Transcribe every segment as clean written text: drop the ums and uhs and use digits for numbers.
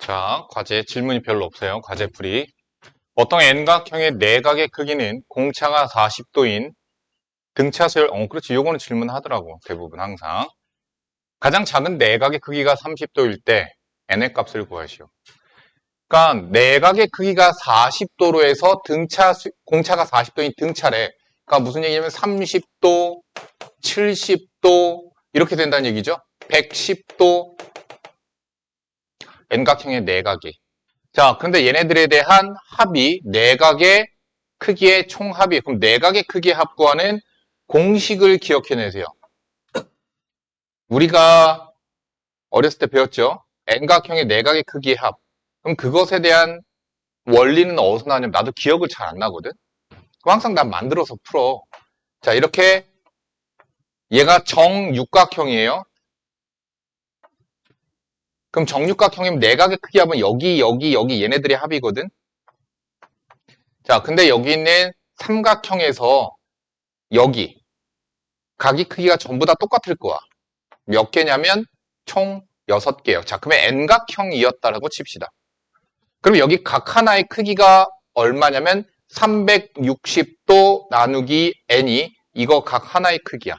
자, 과제 질문이 별로 없어요. 과제 풀이. 어떤 N각형의 내각의 크기는 공차가 40도인 등차수열, 그렇지. 요거는 질문하더라고. 대부분 항상. 가장 작은 내각의 크기가 30도일 때 N의 값을 구하시오. 그러니까 내각의 크기가 40도로 해서 공차가 40도인 등차래. 그러니까 무슨 얘기냐면 30도, 70도 이렇게 된다는 얘기죠. 110도 N각형의 내각이. 자, 그런데 얘네들에 대한 합이 내각의 크기의 총합이. 그럼 내각의 크기의 합 구하는 공식을 기억해내세요. 우리가 어렸을 때 배웠죠? N각형의 내각의 크기의 합. 그럼 그것에 대한 원리는 어디서 나냐면 나도 기억을 잘 안 나거든? 그럼 항상 난 만들어서 풀어. 자, 이렇게 얘가 정육각형이에요. 그럼 정육각형이면 내각의 크기 합은 여기, 여기, 여기 얘네들의 합이거든? 자, 근데 여기 있는 삼각형에서 여기 각의 크기가 전부 다 똑같을 거야. 몇 개냐면 총 6개예요. 자, 그러면 N각형이었다라고 칩시다. 그럼 여기 각 하나의 크기가 얼마냐면 360도 나누기 N이 이거 각 하나의 크기야.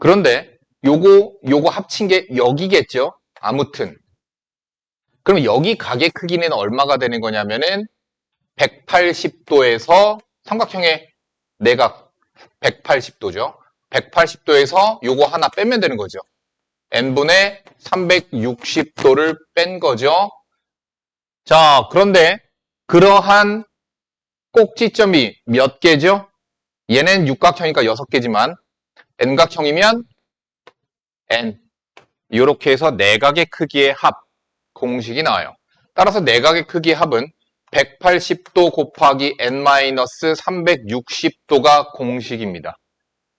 그런데 요거 합친 게 여기겠죠? 아무튼. 그럼 여기 각의 크기는 얼마가 되는 거냐면은 180도에서 삼각형의 내각 180도죠. 180도에서 요거 하나 빼면 되는 거죠. n분의 360도를 뺀 거죠. 자, 그런데 그러한 꼭지점이 몇 개죠? 얘는 육각형이니까 6개지만 n각형이면 n. 이렇게 해서 내각의 크기의 합 공식이 나와요. 따라서 내각의 크기의 합은 180도 곱하기 n-360도가 공식입니다.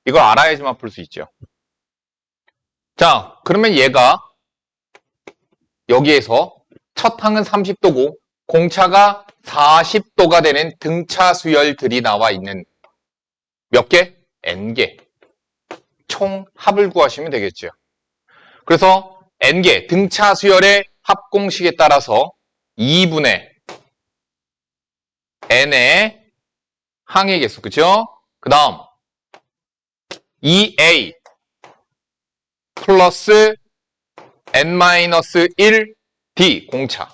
이걸 알아야지만 풀 수 있죠. 자, 그러면 얘가 여기에서 첫 항은 30도고 공차가 40도가 되는 등차 수열들이 나와 있는 몇 개? n개. 총 합을 구하시면 되겠죠. 그래서 n개 등차 수열의 합 공식에 따라서 2분의 n의 항의 개수, 그죠? 그 다음 2a 플러스 n-1d 공차.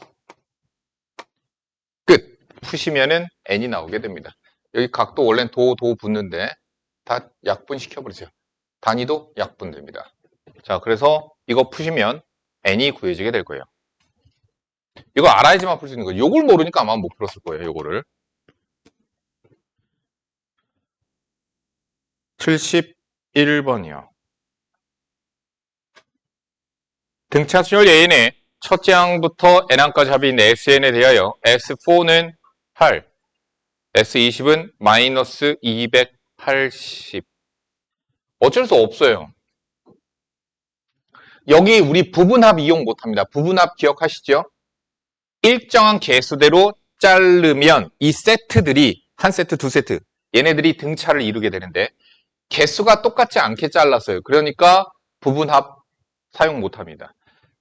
끝. 푸시면은 n이 나오게 됩니다. 여기 각도 원래는 도 붙는데 다 약분 시켜버리세요. 단위도 약분됩니다. 자, 그래서 이거 푸시면 n이 구해지게 될 거예요. 이거 알아야지만 풀 수 있는 거예요. 요걸 모르니까 아마 못 풀었을 거예요. 요거를. 71번이요. 등차 수열 A의 첫째 항부터 n항까지 합이 있는 SN에 대하여 S4는 8, S20은 마이너스 280. 어쩔 수 없어요. 여기 우리 부분합 이용 못합니다. 부분합 기억하시죠? 일정한 개수대로 자르면 이 세트들이 한 세트, 두 세트 얘네들이 등차를 이루게 되는데 개수가 똑같지 않게 잘랐어요. 그러니까 부분합 사용 못합니다.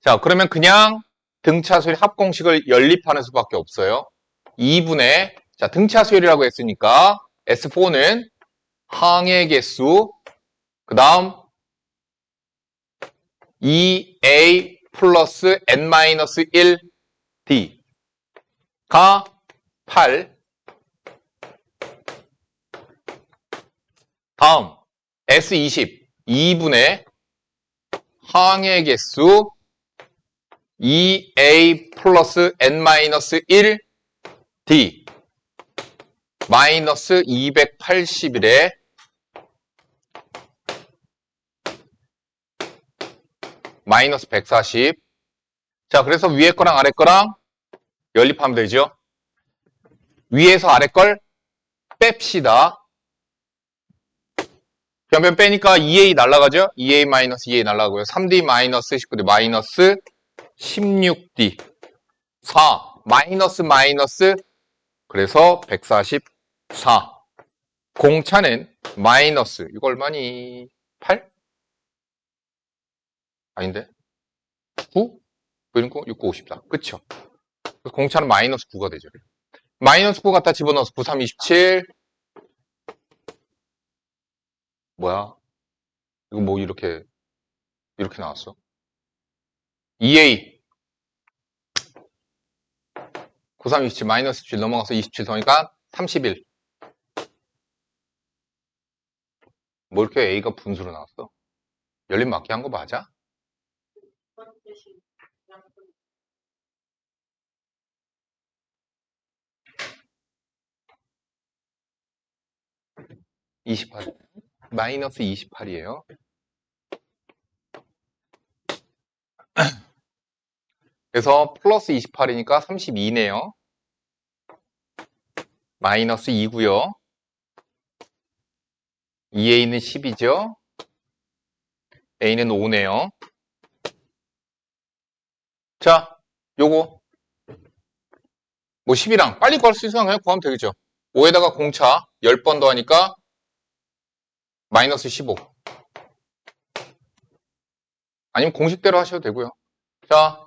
자, 그러면 그냥 등차 수열 합공식을 연립하는 수밖에 없어요. 2분의 자, 등차 수열이라고 했으니까 S4는 항의 개수 그 다음 2a 플러스 n-1d가 8 다음 S20 2분의 항의 개수 2a 플러스 n-1d 마이너스 281에 마이너스 140. 자, 그래서 위에 거랑 아래 거랑 연립하면 되죠. 위에서 아래 걸 뺍시다. 변변 빼니까 2a 날라가죠? 2a 마이너스 2a 날라가고요. 3d 마이너스 19d 마이너스 16d 4 마이너스 마이너스 그래서 144 공차는 마이너스 이거 얼마니? 8? 아닌데? 9? 그리고 6, 9, 54. 그쵸? 그래서 공차는 마이너스 9가 되죠. 마이너스 9 갖다 집어넣어서 9, 3, 27. 뭐야? 이거 뭐 이렇게 나왔어? 2a 9, 3, 27 마이너스 7 넘어가서 27 더니까 31. 뭐 이렇게 a가 분수로 나왔어? 열림 맞게 한 거 맞아? (28) 마이너스 28이에요. 그래서 플러스 28이니까 32네요. 마이너스 2고요. 2a는 10이죠. a는 5네요. 자, 요거 뭐 10이랑 빨리 구할 수 있으면 그냥 구하면 되겠죠. 5에다가 공차 10번 더하니까 마이너스 15. 아니면 공식대로 하셔도 되고요. 자,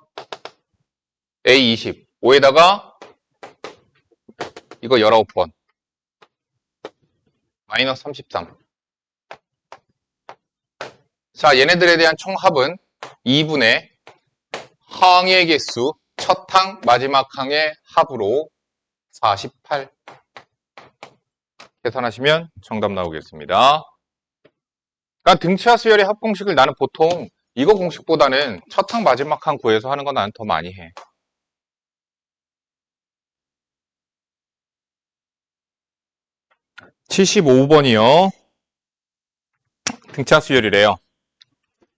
a 20. 5에다가 이거 19번. 마이너스 33. 자, 얘네들에 대한 총합은 2분의 항의 개수, 첫 항, 마지막 항의 합으로 48. 계산하시면 정답 나오겠습니다. 그러니까 등차 수열의 합공식을 나는 보통 이거 공식보다는 첫 항, 마지막 항 구해서 하는 거 나는 더 많이 해. (75번이요) 등차 수열이래요.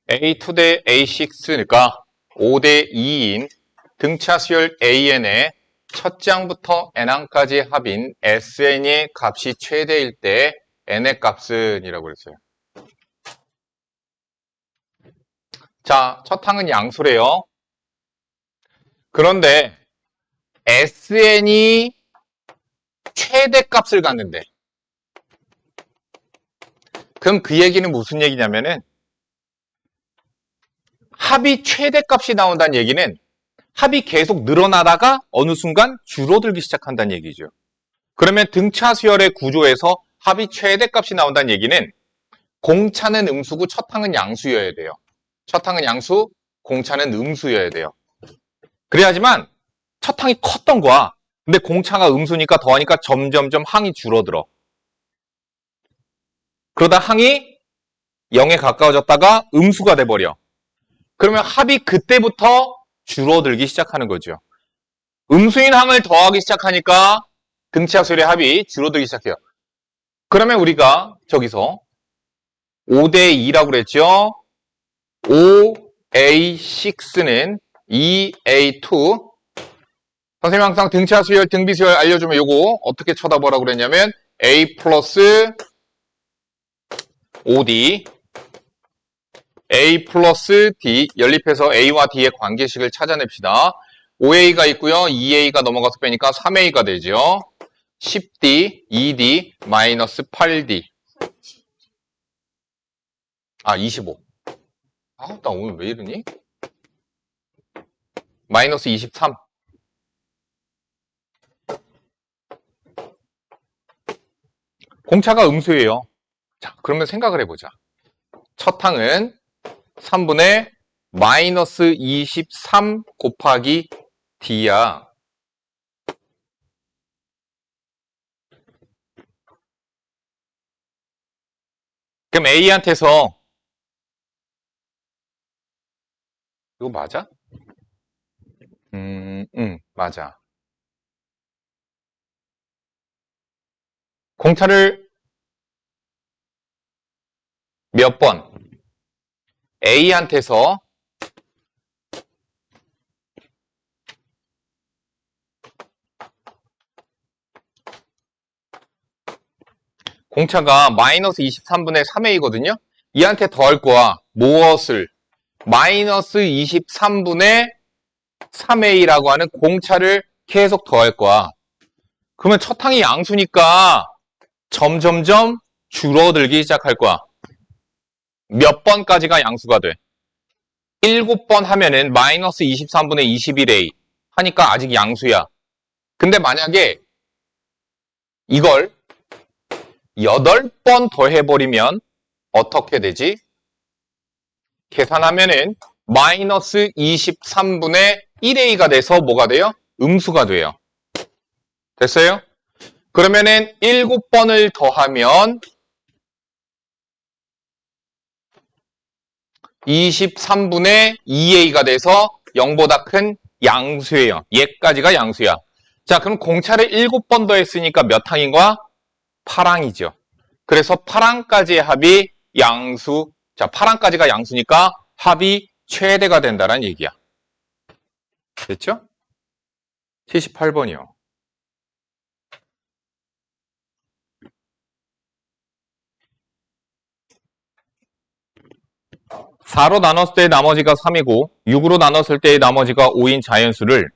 A2 대 A6니까 5대 2인 등차 수열 AN의 첫째 항부터 n항까지의 합인 SN의 값이 최대일 때 n의 값은 이라고 그랬어요. 자, 첫 항은 양수래요. 그런데 SN이 최대값을 갖는데 그럼 그 얘기는 무슨 얘기냐면은 합이 최대값이 나온다는 얘기는 합이 계속 늘어나다가 어느 순간 줄어들기 시작한다는 얘기죠. 그러면 등차 수열의 구조에서 합이 최대값이 나온다는 얘기는 공차는 음수고 첫 항은 양수여야 돼요. 첫 항은 양수, 공차는 음수여야 돼요. 그래야지만 첫 항이 컸던 거야. 근데 공차가 음수니까 더하니까 점점점 항이 줄어들어. 그러다 항이 0에 가까워졌다가 음수가 돼버려. 그러면 합이 그때부터 줄어들기 시작하는 거죠. 음수인 항을 더하기 시작하니까 등차 수열의 합이 줄어들기 시작해요. 그러면 우리가 저기서 5대 2라고 그랬죠. 5A6는 2A2. 선생님 항상 등차 수열, 등비 수열 알려주면 요거 어떻게 쳐다보라고 그랬냐면 A 플러스 5D A 플러스 D 연립해서 A와 D의 관계식을 찾아냅시다. 5A가 있고요. 2A가 넘어가서 빼니까 3A가 되죠. 10D, 2D, 마이너스 8D. 아, 25. 아, 나 오늘 왜 이러니? 마이너스 23. 공차가 음수예요. 자, 그러면 생각을 해보자. 첫 항은 3분의 마이너스 23 곱하기 D야. 그럼 A한테서 이거 맞아? 맞아. 공차를 몇 번? A한테서 공차가 마이너스 23분의 3A거든요? 이한테 더할 거야. 무엇을? 마이너스 23분의 3A라고 하는 공차를 계속 더할 거야. 그러면 첫 항이 양수니까 점점점 줄어들기 시작할 거야. 몇 번까지가 양수가 돼? 7번 하면은 마이너스 23분의 21a 하니까 아직 양수야. 근데 만약에 이걸 8번 더해버리면 어떻게 되지? 계산하면은 마이너스 23분의 1a가 돼서 뭐가 돼요? 음수가 돼요. 됐어요? 그러면은 7번을 더하면 23분의 2a가 돼서 0보다 큰 양수예요. 얘까지가 양수야. 자, 그럼 공차를 7번 더했으니까 몇 항인 거야? 8항이죠. 그래서 8항까지의 합이 양수. 자, 8항까지가 양수니까 합이 최대가 된다는 얘기야. 됐죠? 78번이요. 4로 나눴을 때 나머지가 3이고 6으로 나눴을 때 나머지가 5인 자연수를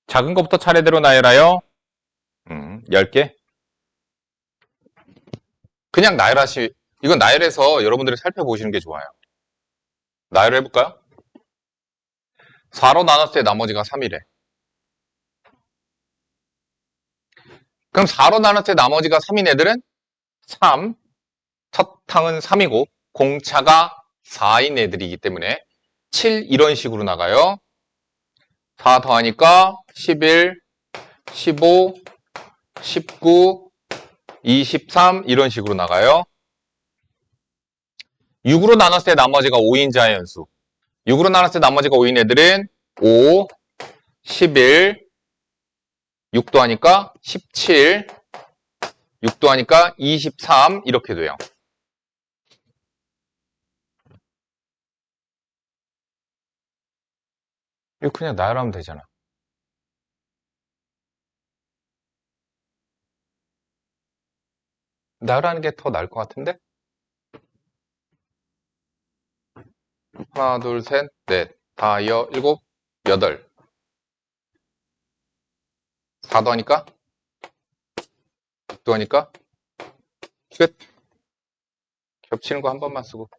작은 것부터 차례대로 나열하여 10개. 그냥 이건 나열해서 여러분들이 살펴보시는 게 좋아요. 나열해볼까요? 4로 나눴을 때 나머지가 3이래. 그럼 4로 나눴을 때 나머지가 3인 애들은 3, 첫 항은 3이고 공차가 4인 애들이기 때문에 7 이런 식으로 나가요. 4 더하니까 11, 15, 19, 23 이런 식으로 나가요. 6으로 나눴을 때 나머지가 5인 자연수. 6으로 나눴을 때 나머지가 5인 애들은 5, 11, 6 더하니까 17, 6 더하니까 23 이렇게 돼요. 이거 그냥 나열하면 되잖아. 나열하는 게 더 나을 것 같은데? 하나, 둘, 셋, 넷, 다, 여, 일곱, 여덟. 4 더하니까? 6 더하니까? 끝. 겹치는 거 한 번만 쓰고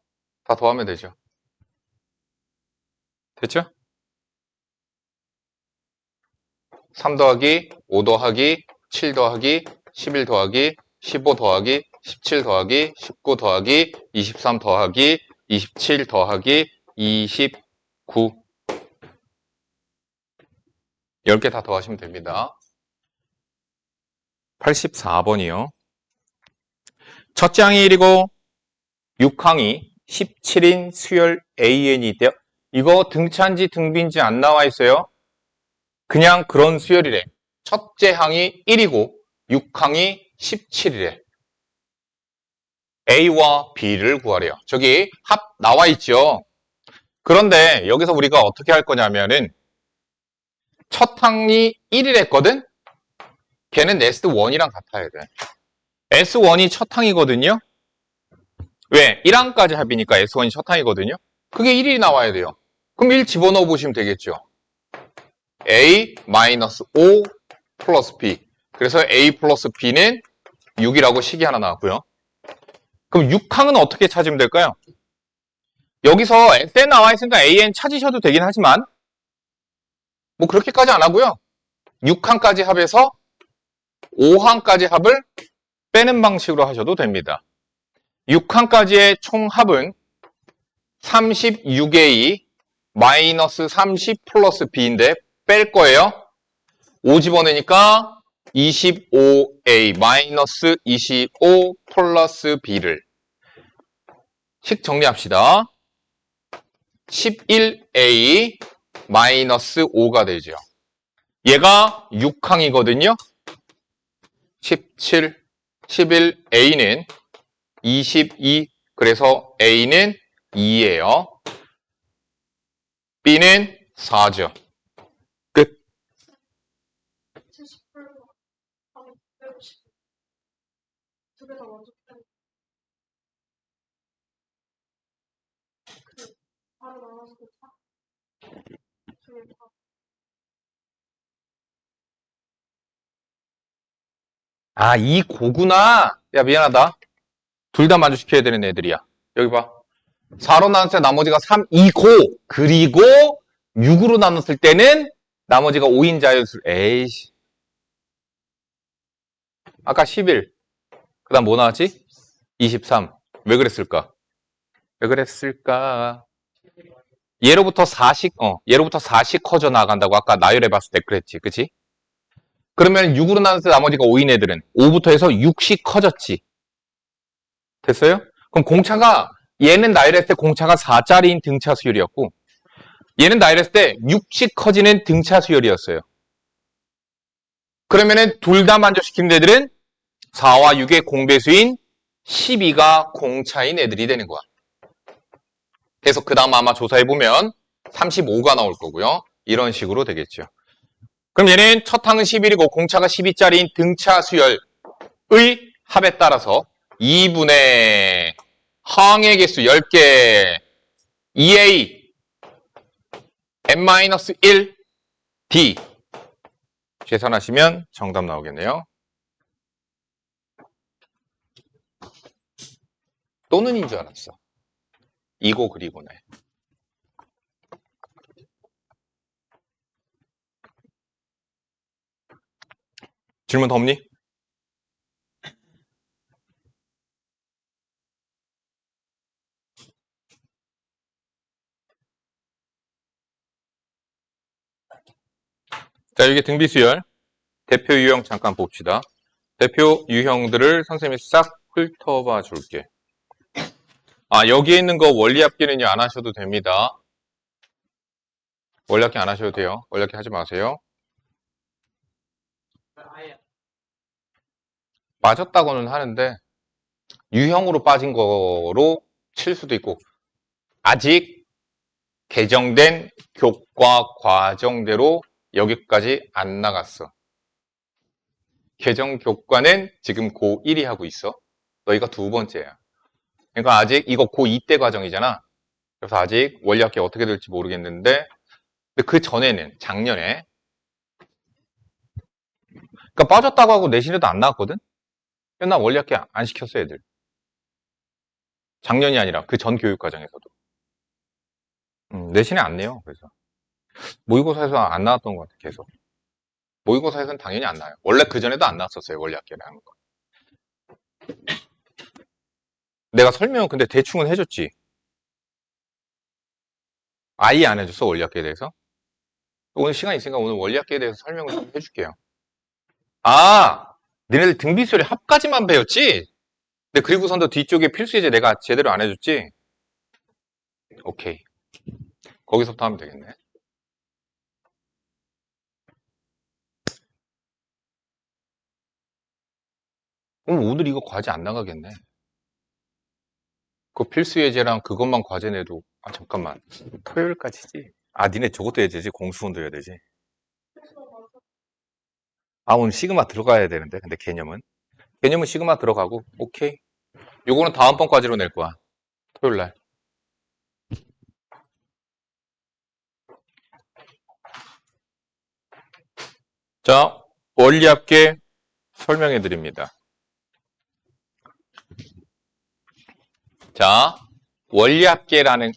다 더하면 되죠. 됐죠? 3 더하기, 5 더하기, 7 더하기, 11 더하기, 15 더하기, 17 더하기, 19 더하기, 23 더하기, 27 더하기, 29. 10개 다 더하시면 됩니다. 84번이요. 첫째 항이 1이고 6항이 17인 수열 AN이 있대요. 이거 등차인지 등비인지 안 나와 있어요. 그냥 그런 수열이래. 첫째 항이 1이고 6항이 17이래. A와 B를 구하래요. 저기 합 나와 있죠. 그런데 여기서 우리가 어떻게 할 거냐면은 첫 항이 1이랬거든? 걔는 S1이랑 같아야 돼. S1이 첫 항이거든요. 왜? 1항까지 합이니까 S1이 첫 항이거든요. 그게 1이 나와야 돼요. 그럼 1 집어넣어 보시면 되겠죠. A-O 플러스 B. 그래서 A 플러스 B는 6이라고 식이 하나 나왔고요. 그럼 6항은 어떻게 찾으면 될까요? 여기서 SN 나와 있으니까 AN 찾으셔도 되긴 하지만 뭐 그렇게까지 안 하고요. 6항까지 합해서 5항까지 합을 빼는 방식으로 하셔도 됩니다. 6항까지의 총합은 36A 마이너스 30 플러스 B인데 뺄 거예요. 5 집어내니까 25A 마이너스 25 플러스 B를 식 정리합시다. 11A 마이너스 5가 되죠. 얘가 6항이거든요. 17, 11A는 22, 그래서 A는 2예요. B는 4죠. 끝. 78번. 150. 두 개 다 먼저 빼고. 바로 나와서 다. 두개 다. 아, 이 고구나. 야, 미안하다. 둘 다 만족시켜야 되는 애들이야. 여기 봐. 4로 나눴을 때 나머지가 3, 2고, 그리고 6으로 나눴을 때는 나머지가 5인 자연수. 에이씨. 아까 11. 그 다음 뭐 나왔지? 23. 왜 그랬을까? 왜 그랬을까? 얘로부터 4씩 커져 나간다고 아까 나열해 봤을 때 그랬지. 그치? 그러면 6으로 나눴을 때 나머지가 5인 애들은 5부터 해서 6씩 커졌지. 됐어요? 그럼 공차가, 얘는 나열했을 때 공차가 4짜리인 등차 수열이었고, 얘는 나열했을 때 6씩 커지는 등차 수열이었어요. 그러면은 둘 다 만족시키는 애들은 4와 6의 공배수인 12가 공차인 애들이 되는 거야. 그래서 그 다음 아마 조사해보면 35가 나올 거고요. 이런 식으로 되겠죠. 그럼 얘는 첫 항은 11이고 공차가 12짜리인 등차 수열의 합에 따라서 2분의 항의 개수 10개 2a n-1 d 계산하시면 정답 나오겠네요. 또는인 줄 알았어. 이고 그리고네. 질문 더 없니? 자, 여기 등비수열. 대표 유형 잠깐 봅시다. 대표 유형들을 선생님이 싹 훑어봐 줄게. 여기에 있는 거 원리합기는요, 안 하셔도 됩니다. 원리합기 안 하셔도 돼요. 원리합기 하지 마세요. 빠졌다고는 하는데, 유형으로 빠진 거로 칠 수도 있고, 아직 개정된 교과 과정대로 여기까지 안 나갔어. 개정 교과는 지금 고1이 하고 있어. 너희가 두 번째야. 그러니까 아직 이거 고2 때 과정이잖아. 그래서 아직 원리학기 어떻게 될지 모르겠는데, 근데 그 전에는 작년에, 그러니까 빠졌다고 하고 내신에도 안 나왔거든? 나 원리학기 안 시켰어, 애들. 작년이 아니라 그 전 교육 과정에서도. 내신에 안 내요, 그래서. 모의고사에서 안 나왔던 것 같아, 계속. 모의고사에서는 당연히 안 나와요. 원래 그전에도 안 나왔었어요, 원리학기라는 거. 내가 설명은 근데 대충은 해줬지. 아예 안 해줬어, 원리학기에 대해서. 오늘 시간 있으니까 오늘 원리학기에 대해서 설명을 좀 해줄게요. 니네들 등비수열이 합까지만 배웠지? 근데 그리고선도 뒤쪽에 필수 예제 내가 제대로 안 해줬지? 오케이. 거기서부터 하면 되겠네. 오늘 이거 과제 안 나가겠네. 그 필수 예제랑 그것만 과제 내도, 잠깐만. 토요일까지지? 니네 저것도 해야 되지? 공수원도 해야 되지? 오늘 시그마 들어가야 되는데, 근데 개념은? 개념은 시그마 들어가고, 오케이. 요거는 다음번 과제로 낼 거야. 토요일날. 자, 원리합계 설명해 드립니다. 자, 원리합계라는,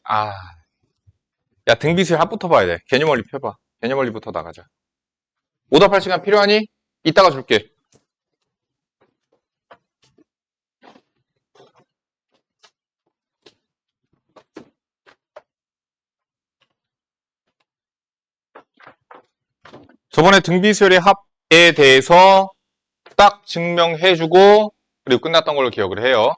야, 등비수열 합부터 봐야 돼. 개념 원리 펴봐. 개념 원리부터 나가자. 오답할 시간 필요하니? 이따가 줄게. 저번에 등비수열의 합에 대해서 딱 증명해주고, 그리고 끝났던 걸로 기억을 해요.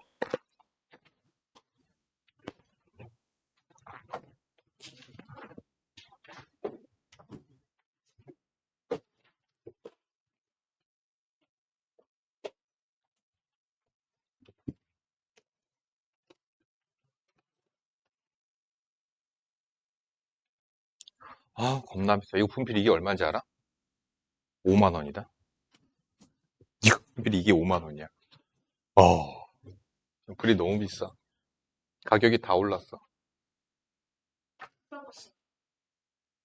겁나 비싸. 이거 분필 이게 얼마인지 알아? 5만 원이다. 이거 분필 이게 5만 원이야. 글이 너무 비싸. 가격이 다 올랐어.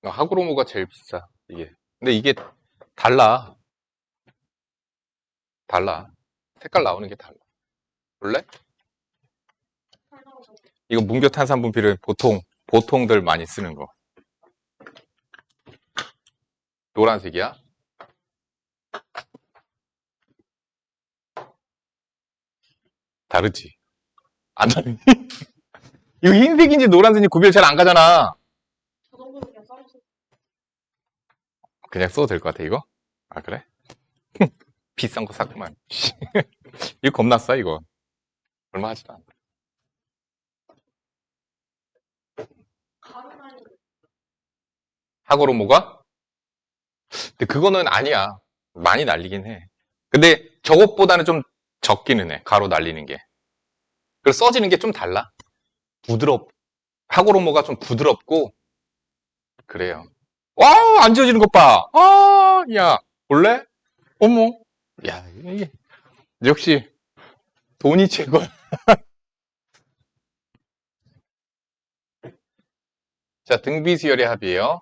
하구로무가 제일 비싸, 이게. 근데 이게 달라. 색깔 나오는 게 달라. 볼래? 이거 문교탄산 분필을 보통들 많이 쓰는 거. 노란색이야. 다르지? 안 다르니? 이거 흰색인지 노란색인지 구별 잘 안 가잖아. 저 정도는 그냥 써주세요. 그냥 써도 될 것 같아, 이거? 아, 그래? 비싼 거 샀구만. 이거 겁나 싸, 이거. 얼마 하지도 않아. 가루나이 하고로 뭐가? 근데 그거는 아니야. 많이 날리긴 해. 근데 저것보다는 좀 적기는 해. 가로 날리는 게. 그래서 써지는 게 좀 달라. 하고로모가 좀 부드럽고, 그래요. 와, 안 지워지는 것 봐. 아, 야, 볼래? 어머. 야, 이게, 역시, 돈이 최고야. 자, 등비수열의 합이에요.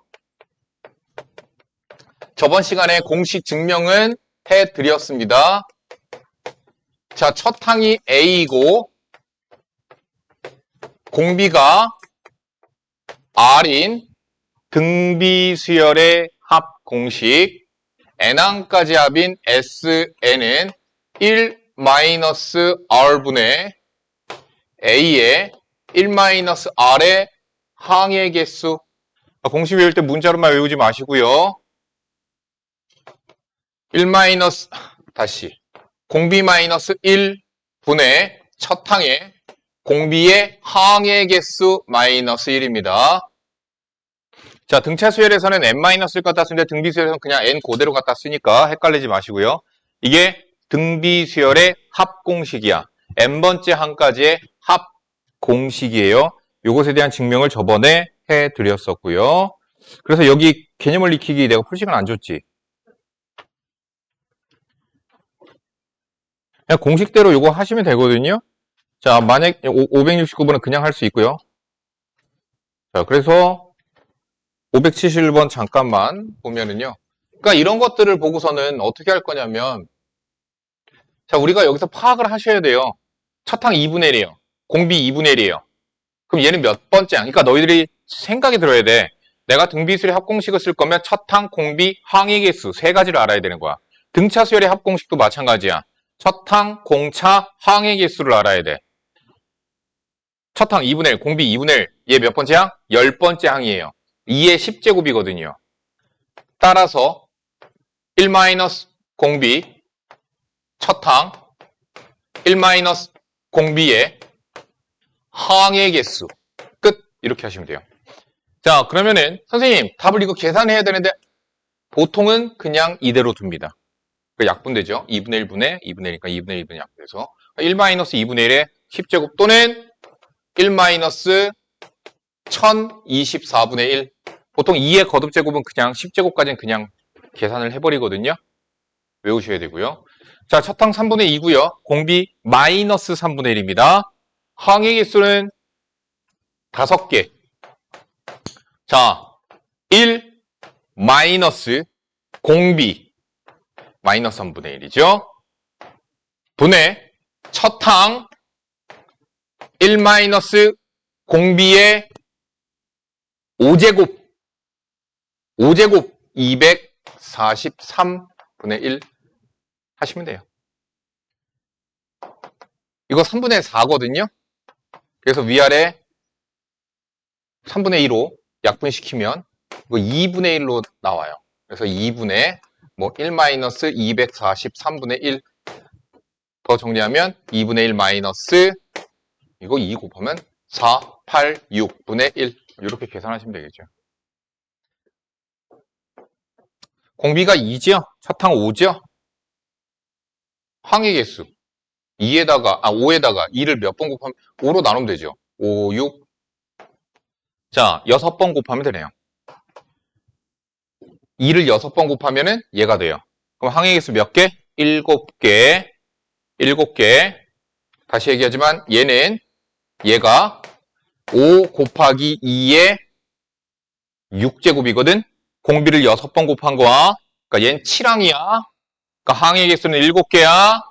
저번 시간에 공식 증명은 해드렸습니다. 자, 첫 항이 A이고, 공비가 R인 등비수열의 합 공식, N항까지 합인 SN은 1-R분의 A의 1-R의 항의 개수. 공식 외울 때 문자로만 외우지 마시고요. 공비 마이너스 1분의 첫 항에 공비의 항의 개수 마이너스 1입니다. 자, 등차 수열에서는 n-를 갖다 쓰는데 등비 수열에서는 그냥 n 그대로 갖다 쓰니까 헷갈리지 마시고요. 이게 등비 수열의 합 공식이야. n번째 항까지의 합 공식이에요. 요것에 대한 증명을 저번에 해드렸었고요. 그래서 여기 개념을 익히기 내가 풀시간 안 줬지. 그냥 공식대로 요거 하시면 되거든요. 자, 만약 569번은 그냥 할 수 있고요. 자, 그래서 571번 잠깐만 보면은요. 그러니까 이런 것들을 보고서는 어떻게 할 거냐면, 자, 우리가 여기서 파악을 하셔야 돼요. 첫 항 2분의 1이에요. 공비 2분의 1이에요. 그럼 얘는 몇 번째 항? 그러니까 너희들이 생각이 들어야 돼. 내가 등비수열의 합공식을 쓸 거면 첫 항, 공비, 항의 개수 세 가지를 알아야 되는 거야. 등차 수열의 합공식도 마찬가지야. 첫 항, 공차, 항의 개수를 알아야 돼. 첫 항 2분의 1, 공비 2분의 1. 얘 몇 번째 항? 10번째 항이에요. 2의 10제곱이거든요. 따라서 1 공비, 첫 항, 1 공비의 항의 개수. 끝. 이렇게 하시면 돼요. 자, 그러면은 선생님 답을 이거 계산해야 되는데 보통은 그냥 이대로 둡니다. 약분되죠. 2분의 1분의 2분의 1이니까 2분의 1분의 약분돼서 1 2분의 1의 10제곱 또는 1 1024분의 1. 보통 2의 거듭제곱은 그냥 10제곱까지는 그냥 계산을 해버리거든요. 외우셔야 되고요. 자, 첫 항 3분의 2고요. 공비 마이너스 3분의 1입니다. 항의 개수는 5개. 자, 1 마이너스 공비 마이너스 3분의 1이죠. 분의 첫 항 1 마이너스 공비의 5제곱 243분의 1 하시면 돼요. 이거 3분의 4거든요. 그래서 위아래 3분의 2로 약분시키면 이거 2분의 1로 나와요. 그래서 2분의 1 마이너스 243분의 1 더 정리하면 2분의 1 마이너스 이거 2 곱하면 486분의 1 이렇게 계산하시면 되겠죠. 공비가 2죠? 첫항 5죠? 항의 개수 5에다가 2를 몇 번 곱하면 5로 나누면 되죠. 5, 6 자, 6번 곱하면 되네요. 2를 6번 곱하면은 얘가 돼요. 그럼 항의 개수 몇 개? 7개. 7개. 다시 얘기하지만 얘가 5 곱하기 2의 6제곱이거든. 공비를 6번 곱한 거야. 그러니까 얘는 7항이야. 그러니까 항의 개수는 7개야.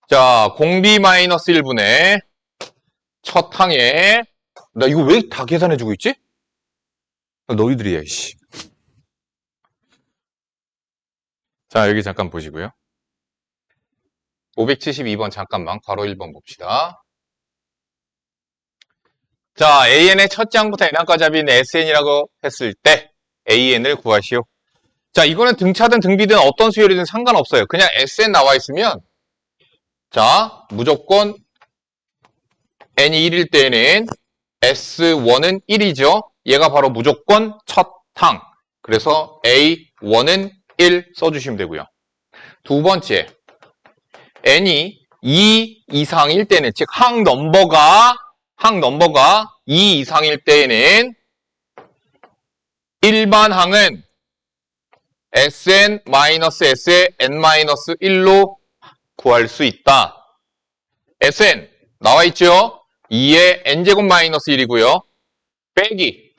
자, 공비 마이너스 1분의 첫 항에 나 이거 왜 다 계산해주고 있지? 너희들이야, 씨. 자, 여기 잠깐 보시고요. 572번 잠깐만 괄호 1번 봅시다. 자, AN의 첫 장부터 N항까지 합인 SN이라고 했을 때 AN을 구하시오. 자, 이거는 등차든 등비든 어떤 수열이든 상관없어요. 그냥 SN 나와 있으면 자, 무조건 N이 1일 때는 S1은 1이죠. 얘가 바로 무조건 첫 항. 그래서 A1은 1 써주시면 되고요. 두 번째, N이 2 이상일 때는, 즉 항 넘버가 2 이상일 때에는 일반 항은 Sn-S의 n-1로 구할 수 있다. Sn 나와 있죠? 2의 n제곱 마이너스 1이고요. 빼기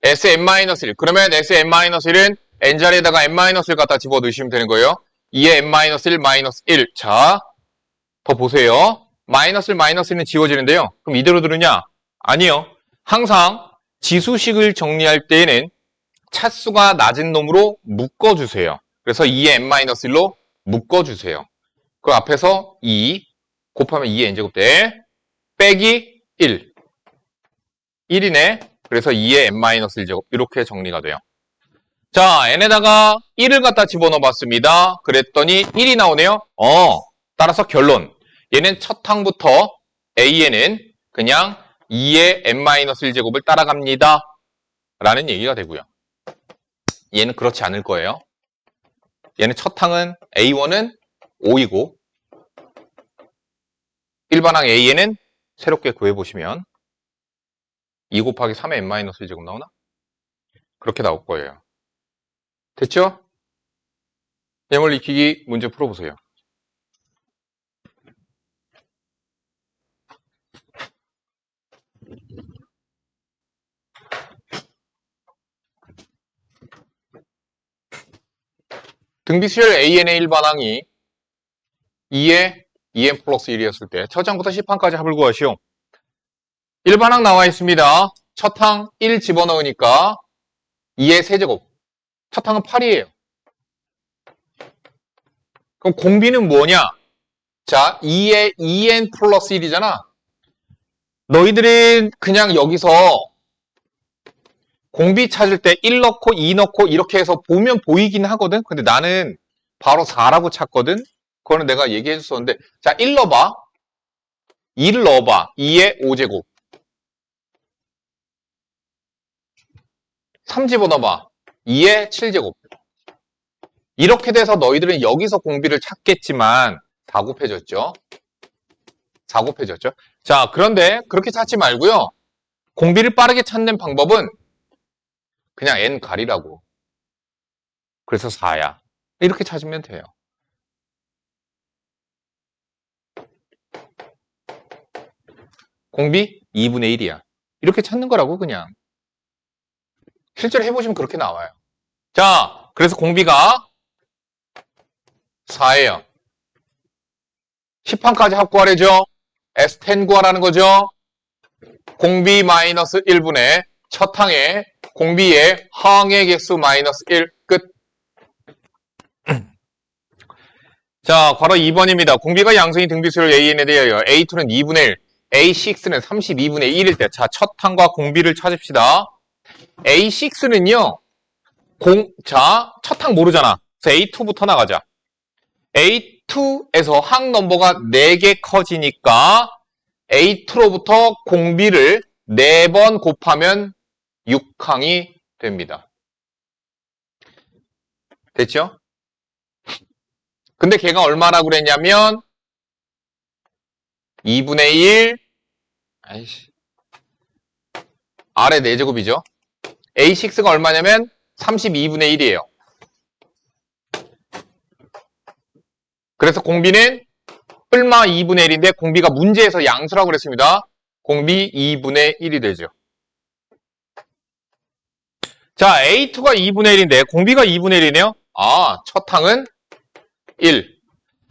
Sn-1. 그러면 Sn-1은 n자리에다가 n-를 갖다 집어 넣으시면 되는 거예요. 2의 n-1, 마이너스 1. 자, 더 보세요. 마이너스는 지워지는데요. 그럼 이대로 들으냐? 아니요. 항상 지수식을 정리할 때에는 차수가 낮은 놈으로 묶어주세요. 그래서 2의 n-1로 묶어주세요. 그 앞에서 2 곱하면 2의 n제곱 돼. 빼기 1. 1이네. 그래서 2의 n-1제곱. 이렇게 정리가 돼요. 자, n에다가 1을 갖다 집어넣어 봤습니다. 그랬더니 1이 나오네요. 따라서 결론. 얘는 첫 항부터 AN은 그냥 2의 n-1제곱을 따라갑니다. 라는 얘기가 되고요. 얘는 그렇지 않을 거예요. 얘는 첫 항은 A1은 5이고 일반항 AN은 새롭게 구해보시면 2 곱하기 3의 n-1제곱 나오나? 그렇게 나올 거예요. 됐죠? 예물 익히기 문제 풀어보세요. 등비수열 AN의 일반항이 2의 2n 플러스 1이었을 때 첫 항부터 10항까지 합을 구하시오. 일반항 나와 있습니다. 첫 항 1 집어넣으니까 2의 세제곱. 첫 항은 8이에요. 그럼 공비는 뭐냐? 자, 2의 2n 플러스 1이잖아. 너희들은 그냥 여기서 공비 찾을 때 1 넣고 2 넣고 이렇게 해서 보면 보이긴 하거든. 근데 나는 바로 4라고 찾거든. 그거는 내가 얘기해 줬었는데 자, 1 넣어봐. 2를 넣어봐. 2의 5제곱. 3 집어넣어봐. 2의 7제곱. 이렇게 돼서 너희들은 여기서 공비를 찾겠지만 4 곱해졌죠. 4 곱해졌죠. 자, 그런데 그렇게 찾지 말고요. 공비를 빠르게 찾는 방법은 그냥 n 가리라고. 그래서 4야. 이렇게 찾으면 돼요. 공비 2분의 1이야. 이렇게 찾는 거라고 그냥. 실제로 해보시면 그렇게 나와요. 자, 그래서 공비가 4예요. 10항까지 합 구하래죠. S10 구하라는 거죠. 공비 마이너스 1분의 첫 항에 공비의 항의 개수 마이너스 1 끝. 자, 괄호 2번입니다. 공비가 양성인 등비수열 AN에 대하여 A2는 2분의 1, A6는 32분의 1일 때, 자, 첫 항과 공비를 찾읍시다. A6는요, 자, 첫 항 모르잖아. 그래서 A2부터 나가자. A2에서 항 넘버가 4개 커지니까 A2로부터 공비를 4번 곱하면 6항이 됩니다. 됐죠? 근데 걔가 얼마나 그랬냐면 2분의 1 아래 4제곱이죠. A6가 얼마냐면 32분의 1이에요. 그래서 공비는 뿔마 2분의 1인데 공비가 문제에서 양수라고 그랬습니다. 공비 2분의 1이 되죠. 자, A2가 2분의 1인데 공비가 2분의 1이네요. 첫 항은 1.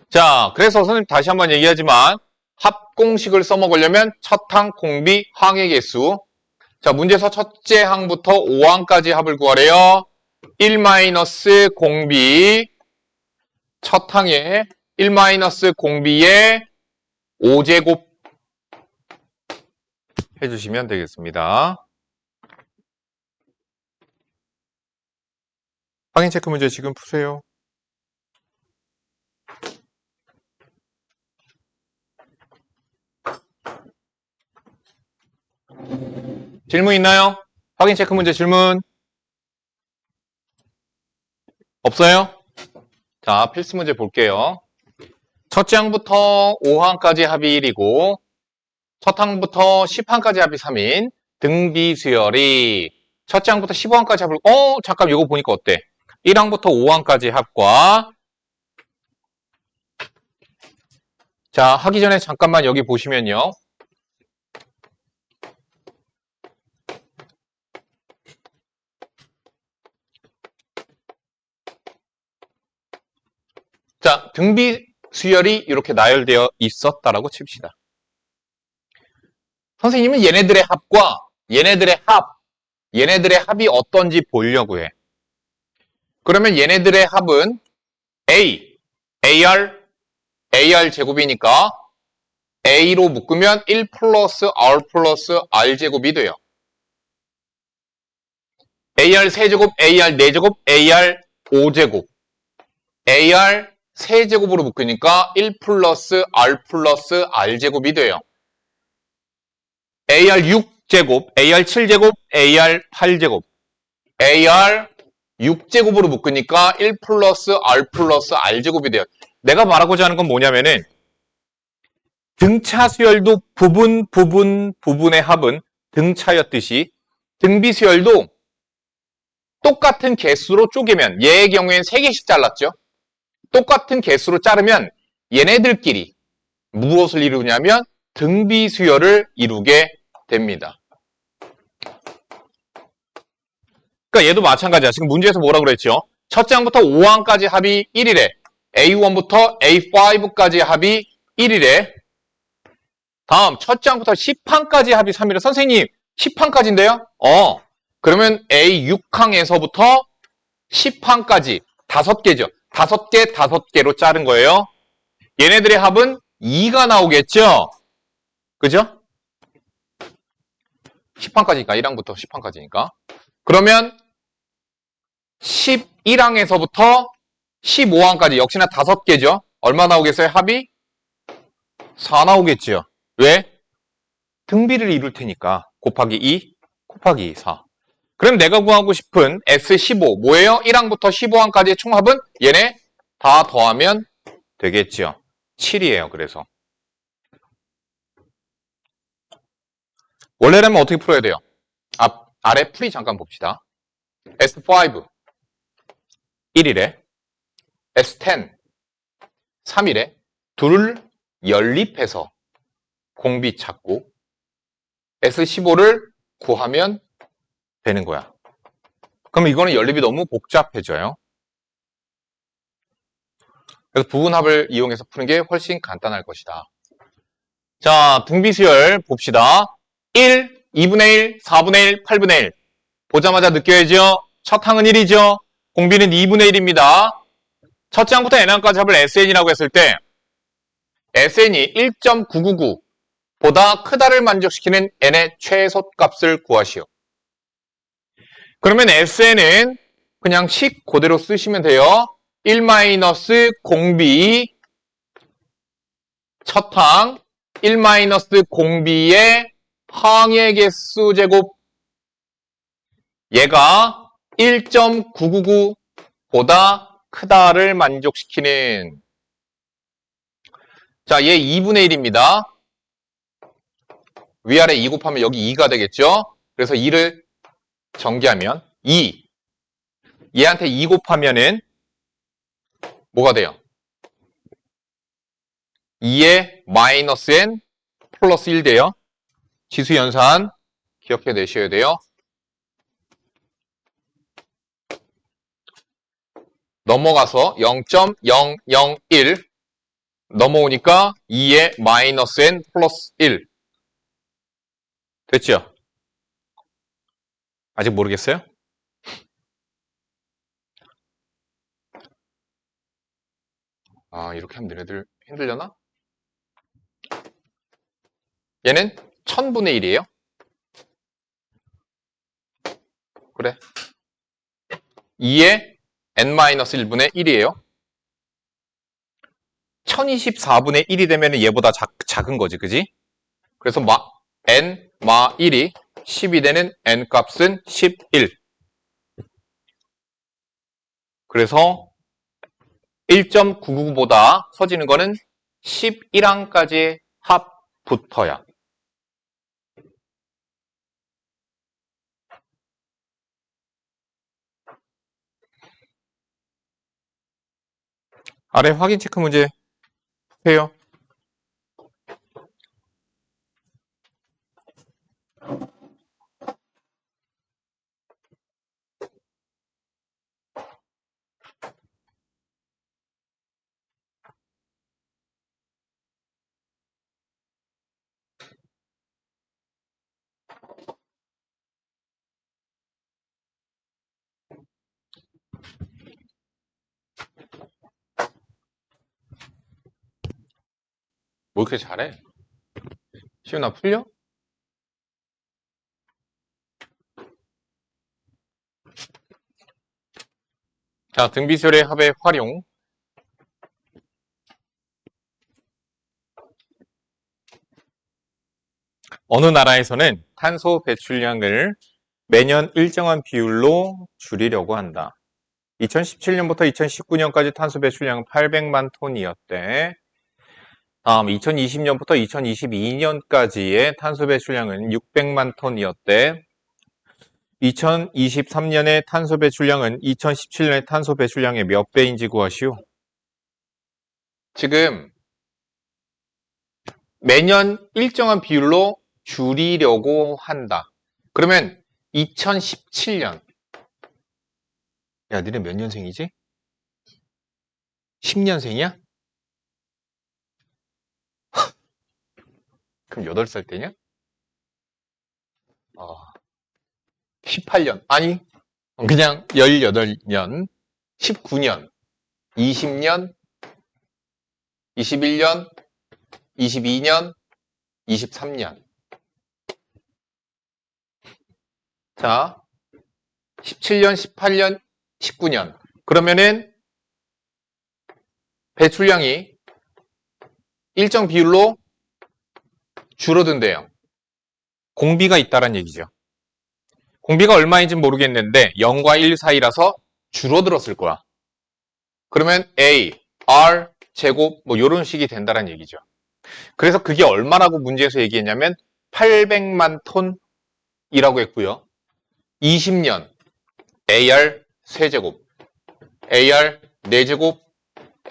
자, 그래서 선생님 다시 한번 얘기하지만 합공식을 써먹으려면 첫 항 공비 항의 개수. 자, 문제에서 첫째 항부터 5항까지 합을 구하래요. 1 마이너스 공비 첫 항에 1 마이너스 공비의 5제곱 해주시면 되겠습니다. 확인 체크 문제 지금 푸세요. 질문 있나요? 확인 체크 문제 질문 없어요? 자, 필수 문제 볼게요. 첫째 항부터 5항까지 합이 1이고 첫 항부터 10항까지 합이 3인 등비수열이 첫째 항부터 15항까지 합을 잠깐 이거 보니까 어때? 1항부터 5항까지 합과 자, 하기 전에 잠깐만 여기 보시면요. 자, 등비수열이 이렇게 나열되어 있었다라고 칩시다. 선생님은 얘네들의 합과 얘네들의 합이 어떤지 보려고 해. 그러면 얘네들의 합은 AR 제곱이니까 A로 묶으면 1 플러스 R 플러스 R 제곱이 돼요. AR 세제곱, AR 4제곱, AR 5제곱. AR 세제곱으로 묶으니까 1 플러스 R 플러스 R 제곱이 돼요. AR 6제곱, AR 7제곱, AR 8제곱. AR 6제곱으로 묶으니까 1 플러스 R 플러스 R 제곱이 돼요. 내가 말하고자 하는 건 뭐냐면은 등차 수열도 부분의 합은 등차였듯이 등비 수열도 똑같은 개수로 쪼개면 얘의 경우엔 3개씩 잘랐죠. 똑같은 개수로 자르면 얘네들끼리 무엇을 이루냐면 등비 수열을 이루게 됩니다. 그러니까 얘도 마찬가지야. 지금 문제에서 뭐라고 그랬죠? 첫째 항부터 5항까지 합이 1이래. A1부터 A5까지 합이 1이래. 다음 첫째 항부터 10항까지 합이 3이래. 선생님 10항까지인데요? 그러면 A6항에서부터 10항까지 5개죠. 5개, 5개로 자른 거예요. 얘네들의 합은 2가 나오겠죠? 그죠? 10항까지니까 1항부터 10항까지니까. 그러면 11항에서부터 15항까지 역시나 5개죠. 얼마 나오겠어요? 합이 4 나오겠죠. 왜? 등비를 이룰 테니까 곱하기 2, 곱하기 4. 그럼 내가 구하고 싶은 S15 뭐예요? 1항부터 15항까지의 총합은 얘네 다 더하면 되겠죠. 7이에요. 그래서 원래라면 어떻게 풀어야 돼요? 아래 풀이 잠깐 봅시다. S5 1이래. S10 3이래. 둘을 연립해서 공비 찾고 S15를 구하면 되는 거야. 그럼 이거는 연립이 너무 복잡해져요. 그래서 부분합을 이용해서 푸는 게 훨씬 간단할 것이다. 자, 등비수열 봅시다. 1, 2분의 1, 4분의 1, 8분의 1. 보자마자 느껴야죠. 첫 항은 1이죠. 공비는 2분의 1입니다. 첫째 항부터 n항까지 합을 SN이라고 했을 때 SN이 1.999보다 크다를 만족시키는 n의 최소값을 구하시오. 그러면 SN은 그냥 식 그대로 쓰시면 돼요. 1 마이너스 공비 첫 항 1 마이너스 공비의 항의 개수 제곱 얘가 1.999보다 크다를 만족시키는 자, 얘 2분의 1입니다. 위아래 2 곱하면 여기 2가 되겠죠? 그래서 2를 전개하면 2 얘한테 2 곱하면은 뭐가 돼요? 2에 마이너스 n 플러스 1 돼요. 지수 연산 기억해 내셔야 돼요. 넘어가서 0.001 넘어오니까 2에 마이너스 n 플러스 1. 됐죠? 아직 모르겠어요? 아, 이렇게 하면 너네들 힘들려나? 얘는 1000분의 1이에요. 그래. 2에 n-1분의 1이에요. 1024분의 1이 되면 얘보다 작은 거지, 그지? 그래서 n-1이 10이 되는 n 값은 11. 그래서 1.999보다 커지는 거는 11항까지의 합부터야. 아래 확인 체크 문제 해요. 뭐 이렇게 잘해? 시윤아 풀려? 자, 등비설의 합의 활용. 어느 나라에서는 탄소 배출량을 매년 일정한 비율로 줄이려고 한다. 2017년부터 2019년까지 탄소 배출량은 800만 톤이었대. 다음 2020년부터 2022년까지의 탄소 배출량은 600만 톤이었대. 2023년의 탄소 배출량은 2017년의 탄소 배출량의 몇 배인지 구하시오. 지금 매년 일정한 비율로 줄이려고 한다. 그러면 2017년. 야, 너네 몇 년생이지? 10년생이야? 그럼 8살 때냐? 18년. 아니, 그냥 18년, 19년, 20년, 21년, 22년, 23년. 자, 17년, 18년, 19년. 그러면은 배출량이 일정 비율로 줄어든대요. 공비가 있다는 얘기죠. 공비가 얼마인지 모르겠는데 0과 1 사이라서 줄어들었을 거야. 그러면 A, R 제곱 뭐 이런 식이 된다는 얘기죠. 그래서 그게 얼마라고 문제에서 얘기했냐면 800만 톤이라고 했고요. 20년 AR 세제곱, AR 4제곱,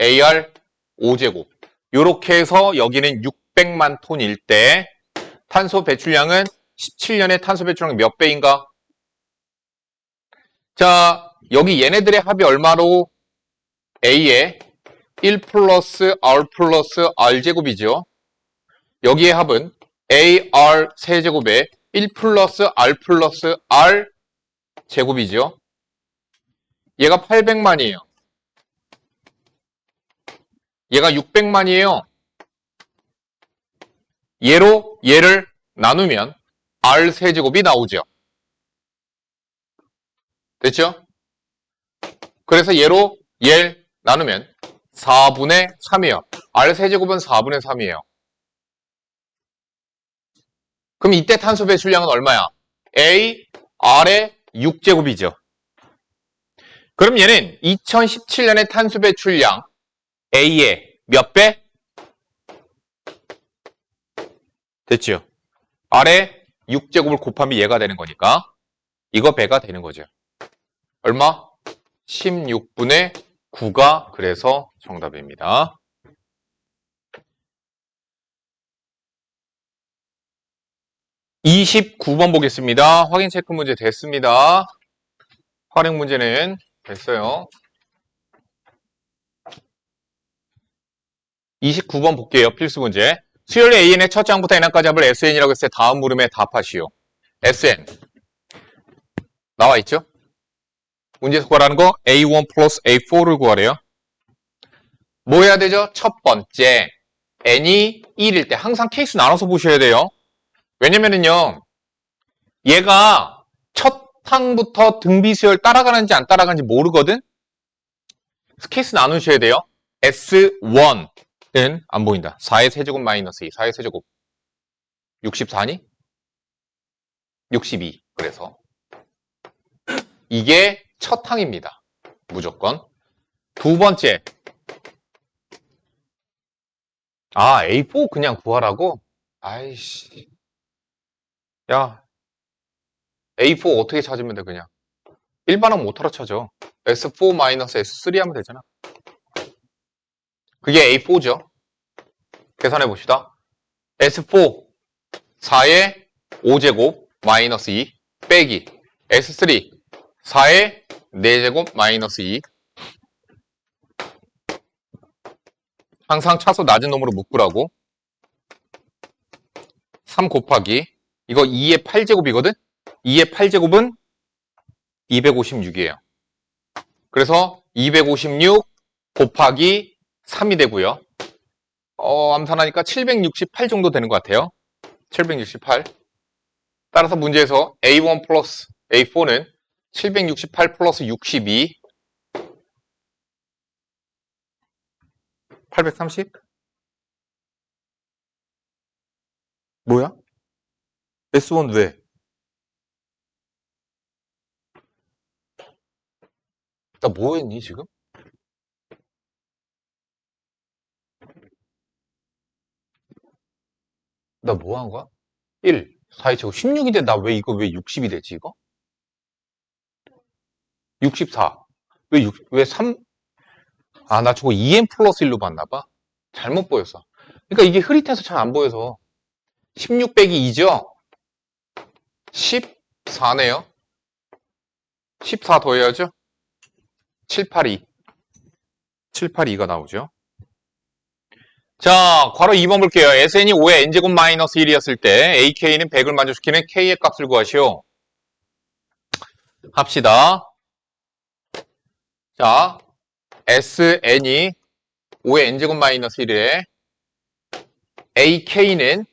AR 5제곱 이렇게 해서 여기는 600만 톤일 때 탄소 배출량은 17년의 탄소 배출량 몇 배인가? 자, 여기 얘네들의 합이 얼마로? A의 1 플러스 R 플러스 R제곱이죠. 여기의 합은 AR 세제곱에 1 플러스 R 플러스 R 제곱이죠. 얘가 800만이에요. 얘가 600만이에요. 얘를 나누면 R 세제곱이 나오죠. 됐죠? 그래서 얘를 나누면 4분의 3이에요. R 세제곱은 4분의 3이에요. 그럼 이때 탄소 배출량은 얼마야? A, R의 6제곱이죠. 그럼 얘는 2017년의 탄소 배출량 A의 몇 배? 됐죠? R의 6제곱을 곱하면 얘가 되는 거니까 이거 배가 되는 거죠. 얼마? 16분의 9가 그래서 정답입니다. (29번) 보겠습니다. 확인 체크 문제 됐습니다. 활용 문제는 됐어요. 29번 볼게요. 필수 문제. 수열 AN의 첫 장부터 n까지 합을 SN이라고 했을 때 다음 물음에 답하시오. SN. 나와 있죠? 문제에서 구하라는 거 A1 플러스 A4를 구하래요. 뭐 해야 되죠? 첫 번째. n이 1일 때 항상 케이스 나눠서 보셔야 돼요. 왜냐면은요. 얘가 첫 항부터 등비수열 따라가는지 안 따라가는지 모르거든? 그래서 케이스 나누셔야 돼요. S1은 안 보인다. 4의 세제곱 마이너스 2. 4의 세제곱. 64니? 62. 그래서 이게 첫 항입니다. 무조건. 두 번째. 아, A4 그냥 구하라고? 아이씨. 야, A4 어떻게 찾으면 돼, 그냥. 일반항 못 알아차죠. S4-S3 하면 되잖아. 그게 A4죠. 계산해 봅시다. S4, 4의 5제곱 마이너스 2 빼기 S3, 4의 4제곱 마이너스 2. 항상 차수 낮은 놈으로 묶으라고. 3 곱하기 이거 2의 8제곱이거든? 2의 8제곱은 256이에요. 그래서 256 곱하기 3이 되고요. 암산하니까 768 정도 되는 것 같아요. 768. 따라서 문제에서 A1 플러스 A4는 768 플러스 62 830? 뭐야? S1 왜? 나 뭐 했니 지금? 나 뭐 한 거야? 1, 4의 제곱 16인데 나 왜 이거 왜 60이 되지 이거? 64. 왜 3? 아, 나 저거 2n 플러스 1로 봤나 봐. 잘못 보였어. 그러니까 이게 흐릿해서 잘 안 보여서. 16 빼기 2죠? 14네요. 14 더해야죠? 782. 782가 나오죠. 자, 괄호 2번 볼게요. SN이 5의 n제곱 마이너스 1이었을 때 AK는 100을 만족시키는 K의 값을 구하시오. 합시다. 자, SN이 5의 n제곱 마이너스 1에 AK는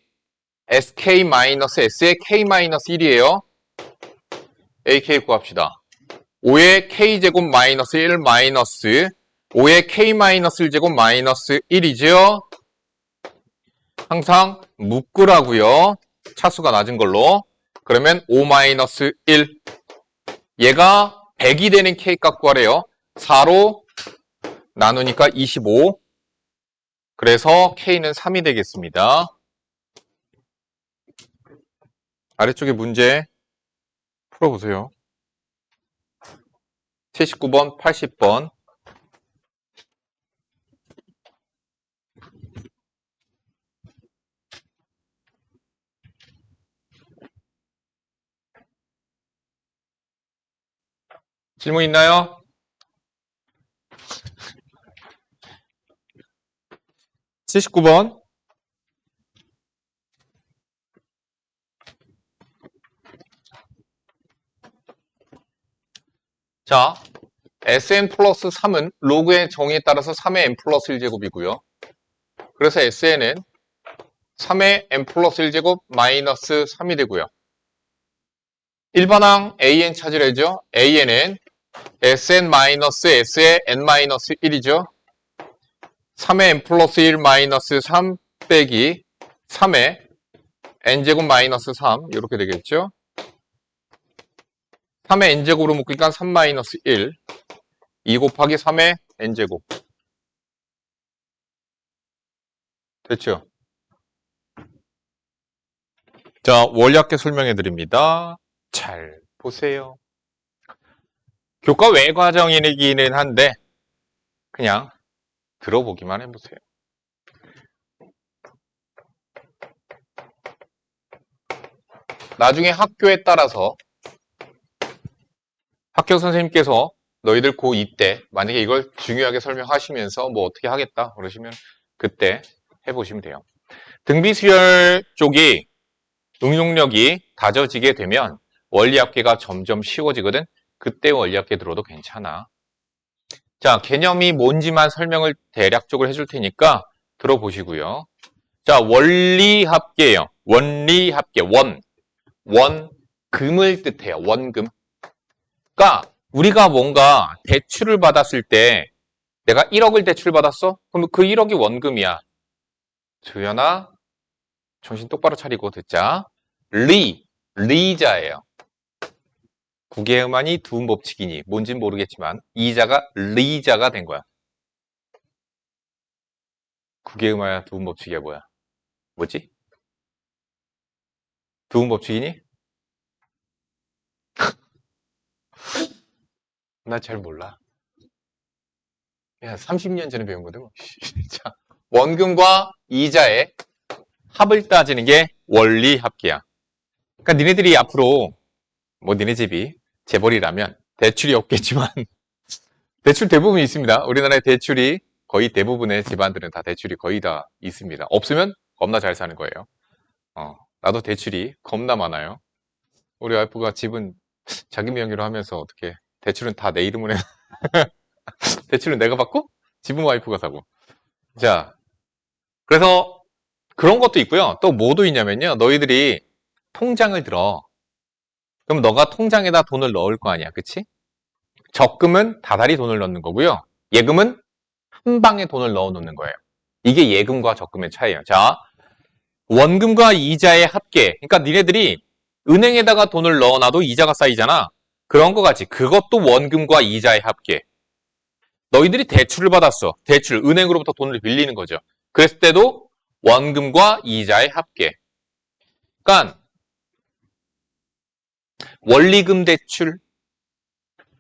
SK 마이너스 S의 K 마이너스 1이에요. AK 구합시다. 5의 K제곱 마이너스 1 마이너스 5의 K 마이너스 1제곱 마이너스 1이죠. 항상 묶으라고요. 차수가 낮은 걸로. 그러면 5 마이너스 1. 얘가 100이 되는 K 값 구하래요. 4로 나누니까 25. 그래서 K는 3이 되겠습니다. 아래쪽에 문제 풀어보세요. 79번, 80번. 질문 있나요? (79번) 자, Sn 플러스 3은 로그의 정의에 따라서 3의 n 플러스 1제곱이고요. 그래서 Sn은 3의 n 플러스 1제곱 마이너스 3이 되고요. 일반항 AN 찾으래죠. AN은 Sn 마이너스 S의 n 마이너스 1이죠. 3의 n 플러스 1 마이너스 3 빼기 3의 n제곱 마이너스 3 이렇게 되겠죠. 3의 n제곱으로 묶으니까 3 마이너스 1 2 곱하기 3의 n제곱 됐죠? 자, 원리학계 설명해 드립니다. 잘 보세요. 교과 외 과정이기는 한데 그냥 들어보기만 해보세요. 나중에 학교에 따라서 학교 선생님께서 너희들 고2 때 만약에 이걸 중요하게 설명하시면서 뭐 어떻게 하겠다 그러시면 그때 해보시면 돼요. 등비수열 쪽이 응용력이 다져지게 되면 원리합계가 점점 쉬워지거든. 그때 원리합계 들어도 괜찮아. 자, 개념이 뭔지만 설명을 대략적으로 해줄 테니까 들어보시고요. 자, 원리합계예요. 원리합계, 원금을 뜻해요. 원금. 그러니까 우리가 뭔가 대출을 받았을 때 내가 1억을 대출받았어? 그럼 그 1억이 원금이야. 조연아, 정신 똑바로 차리고 듣자. 리자예요. 국외음안이 두음법칙이니 뭔진 모르겠지만 이자가 리자가 된 거야. 국외음안이야 두음법칙이야 뭐야? 뭐지? 두음법칙이니? 나 잘 몰라. 야, 30년 전에 배운 거든. 자, 원금과 이자의 합을 따지는 게 원리합계야. 그러니까 니네들이 앞으로 뭐 니네 집이 재벌이라면 대출이 없겠지만 대출 대부분 있습니다. 우리나라의 대출이 거의 대부분의 집안들은 다 대출이 거의 다 있습니다. 없으면 겁나 잘 사는 거예요. 나도 대출이 겁나 많아요. 우리 와이프가 집은 자기 명의로 하면서 어떻게 대출은 다 내 이름으로 해. 대출은 내가 받고 집은 와이프가 사고. 자, 그래서 그런 것도 있고요. 또 뭐도 있냐면요. 너희들이 통장을 들어. 그럼 너가 통장에다 돈을 넣을 거 아니야. 그치? 적금은 다달이 돈을 넣는 거고요. 예금은 한 방에 돈을 넣어 놓는 거예요. 이게 예금과 적금의 차이예요. 자, 원금과 이자의 합계. 그러니까 니네들이 은행에다가 돈을 넣어놔도 이자가 쌓이잖아. 그런 거 같이 그것도 원금과 이자의 합계. 너희들이 대출을 받았어. 대출, 은행으로부터 돈을 빌리는 거죠. 그랬을 때도 원금과 이자의 합계. 그러니까 원리금 대출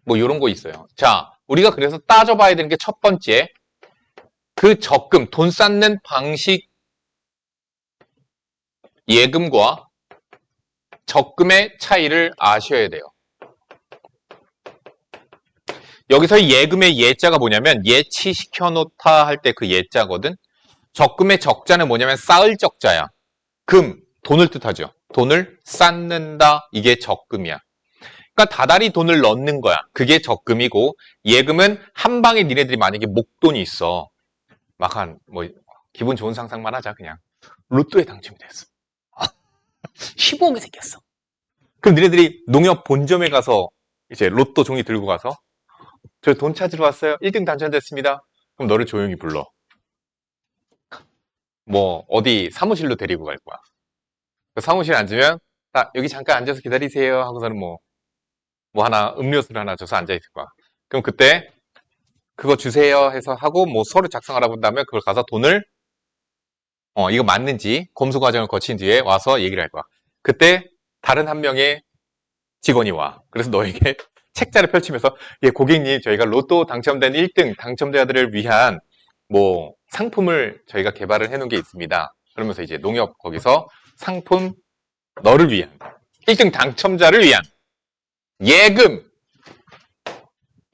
뭐 이런 거 있어요. 자, 우리가 그래서 따져봐야 되는 게 첫 번째, 그 적금, 돈 쌓는 방식, 예금과 적금의 차이를 아셔야 돼요. 여기서 예금의 예자가 뭐냐면 예치시켜 놓다 할 때 그 예자거든. 적금의 적자는 뭐냐면 쌓을 적자야. 금, 돈을 뜻하죠. 돈을 쌓는다, 이게 적금이야. 그러니까 다달이 돈을 넣는 거야. 그게 적금이고, 예금은 한 방에 니네들이 만약에 목돈이 있어. 막 기분 좋은 상상만 하자, 그냥. 로또에 당첨이 됐어. 15억이 생겼어. 그럼 니네들이 농협 본점에 가서 이제 로또 종이 들고 가서 저 돈 찾으러 왔어요. 1등 당첨됐습니다. 그럼 너를 조용히 불러. 뭐 어디 사무실로 데리고 갈 거야. 그 사무실에 앉으면 여기 잠깐 앉아서 기다리세요 하고서는 뭐 하나 음료수를 하나 줘서 앉아 있을 거야. 그럼 그때 그거 주세요 해서 하고 뭐 서류 작성하라 본 다음에 그걸 가서 돈을 이거 맞는지 검수 과정을 거친 뒤에 와서 얘기를 할 거야. 그때 다른 한 명의 직원이 와. 그래서 너에게 책자를 펼치면서 예, 고객님 저희가 로또 당첨된 1등 당첨자들을 위한 뭐 상품을 저희가 개발을 해놓은 게 있습니다. 그러면서 이제 농협 거기서 상품 너를 위한 1등 당첨자를 위한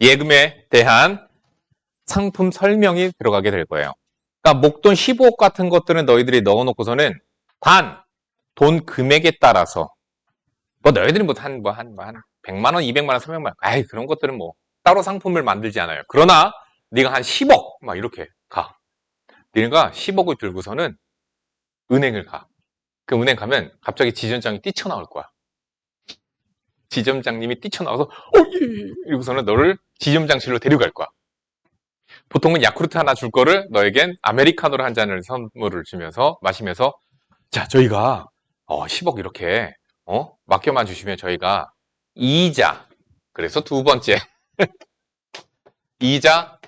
예금에 대한 상품 설명이 들어가게 될 거예요. 그러니까 목돈 15억 같은 것들은 너희들이 넣어놓고서는 단 돈 금액에 따라서 뭐 너희들이 한 100만 원, 200만 원, 300만 원, 아이 그런 것들은 뭐 따로 상품을 만들지 않아요. 그러나 네가 한 10억 막 이렇게 가. 네가 10억을 들고서는 은행을 가. 그 은행 가면 갑자기 지점장이 뛰쳐나올 거야. 지점장님이 뛰쳐나와서 예! 이러고서는 너를 지점장실로 데려갈 거야. 보통은 야쿠르트 하나 줄 거를 너에겐 아메리카노를 한 잔을 선물을 주면서 마시면서 자 저희가 10억 이렇게 맡겨만 주시면 저희가 이자, 그래서 두 번째 이자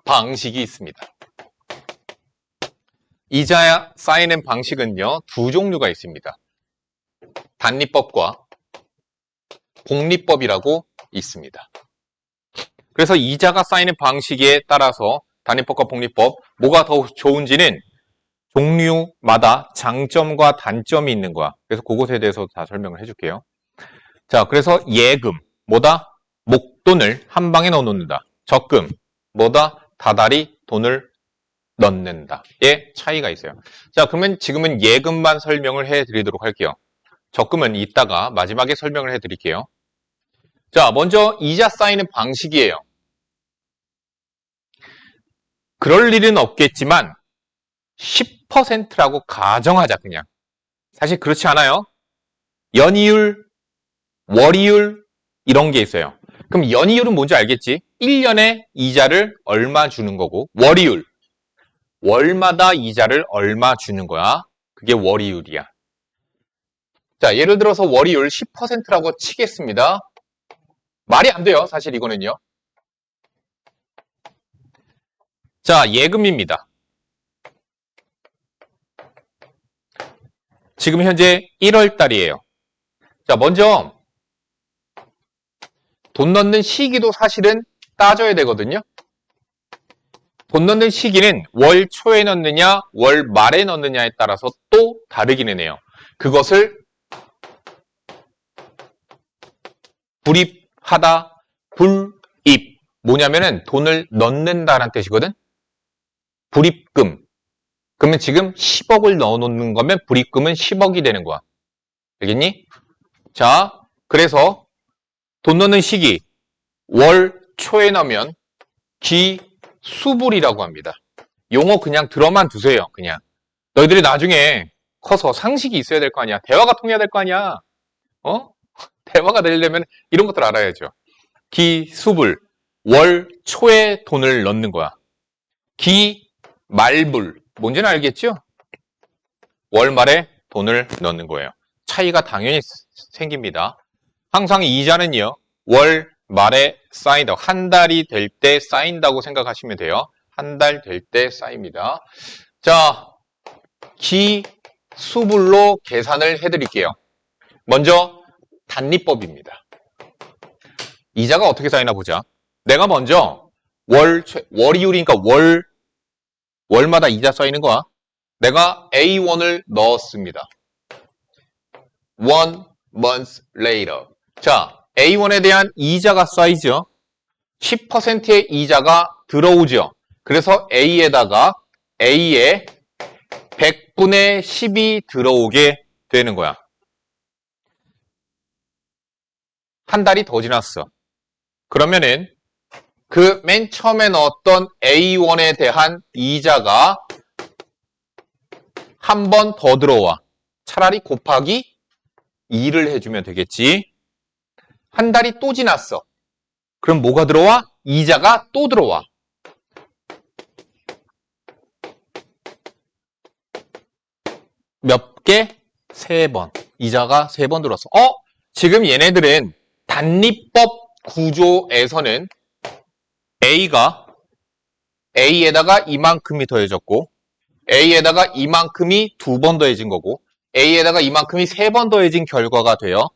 방식이 있습니다. 이자 쌓이는 방식은요 두 종류가 있습니다. 단리법과 복리법이라고 있습니다. 그래서 이자가 쌓이는 방식에 따라서 단리법과 복리법 뭐가 더 좋은지는 종류마다 장점과 단점이 있는 거야. 그래서 그것에 대해서 다 설명을 해줄게요. 자, 그래서 예금 뭐다? 목돈을 한 방에 넣어놓는다. 적금 뭐다? 다달이 돈을 넣는다의 차이가 있어요. 자, 그러면 지금은 예금만 설명을 해드리도록 할게요. 적금은 이따가 마지막에 설명을 해드릴게요. 자, 먼저 이자 쌓이는 방식이에요. 그럴 일은 없겠지만 10%라고 가정하자 그냥. 사실 그렇지 않아요. 연이율, 월이율 이런 게 있어요. 그럼 연이율은 뭔지 알겠지? 1년에 이자를 얼마 주는 거고 월이율, 월마다 이자를 얼마 주는 거야. 그게 월이율이야. 자, 예를 들어서 월이율 10%라고 치겠습니다. 말이 안 돼요. 사실 이거는요. 자, 예금입니다. 지금 현재 1월 달이에요. 자, 먼저 돈 넣는 시기도 사실은 따져야 되거든요. 돈 넣는 시기는 월 초에 넣느냐, 월 말에 넣느냐에 따라서 또 다르기는 해요. 그것을 불입하다, 불입. 뭐냐면은 돈을 넣는다라는 뜻이거든. 불입금. 그러면 지금 10억을 넣어놓는 거면 불입금은 10억이 되는 거야. 알겠니? 자, 그래서 돈 넣는 시기 월 초에 넣으면 기수불이라고 합니다. 용어 그냥 들어만 두세요. 그냥 너희들이 나중에 커서 상식이 있어야 될 거 아니야. 대화가 통해야 될 거 아니야. 대화가 되려면 이런 것들 알아야죠. 기수불 월 초에 돈을 넣는 거야. 기말불 뭔지는 알겠죠? 월 말에 돈을 넣는 거예요. 차이가 당연히 생깁니다. 항상 이자는요, 월 말에 쌓인다. 한 달이 될 때 쌓인다고 생각하시면 돼요. 한 달 될 때 쌓입니다. 자, 기수불로 계산을 해드릴게요. 먼저 단리법입니다. 이자가 어떻게 쌓이나 보자. 내가 먼저 월이율이니까 월마다 이자 쌓이는 거야. 내가 A1을 넣었습니다. 1 month later. 자, A1에 대한 이자가 쌓이죠. 10%의 이자가 들어오죠. 그래서 A에다가 A에 100분의 10이 들어오게 되는 거야. 한 달이 더 지났어. 그러면은 그 맨 처음에 넣었던 A1에 대한 이자가 한 번 더 들어와. 차라리 곱하기 2를 해주면 되겠지. 한 달이 또 지났어. 그럼 뭐가 들어와? 이자가 또 들어와. 몇 개? 3번. 이자가 3번 들어왔어. 지금 얘네들은 단리법 구조에서는 A가 A에다가 이만큼이 더해졌고 A에다가 이만큼이 2번 더해진 거고 A에다가 이만큼이 3번 더해진 결과가 돼요.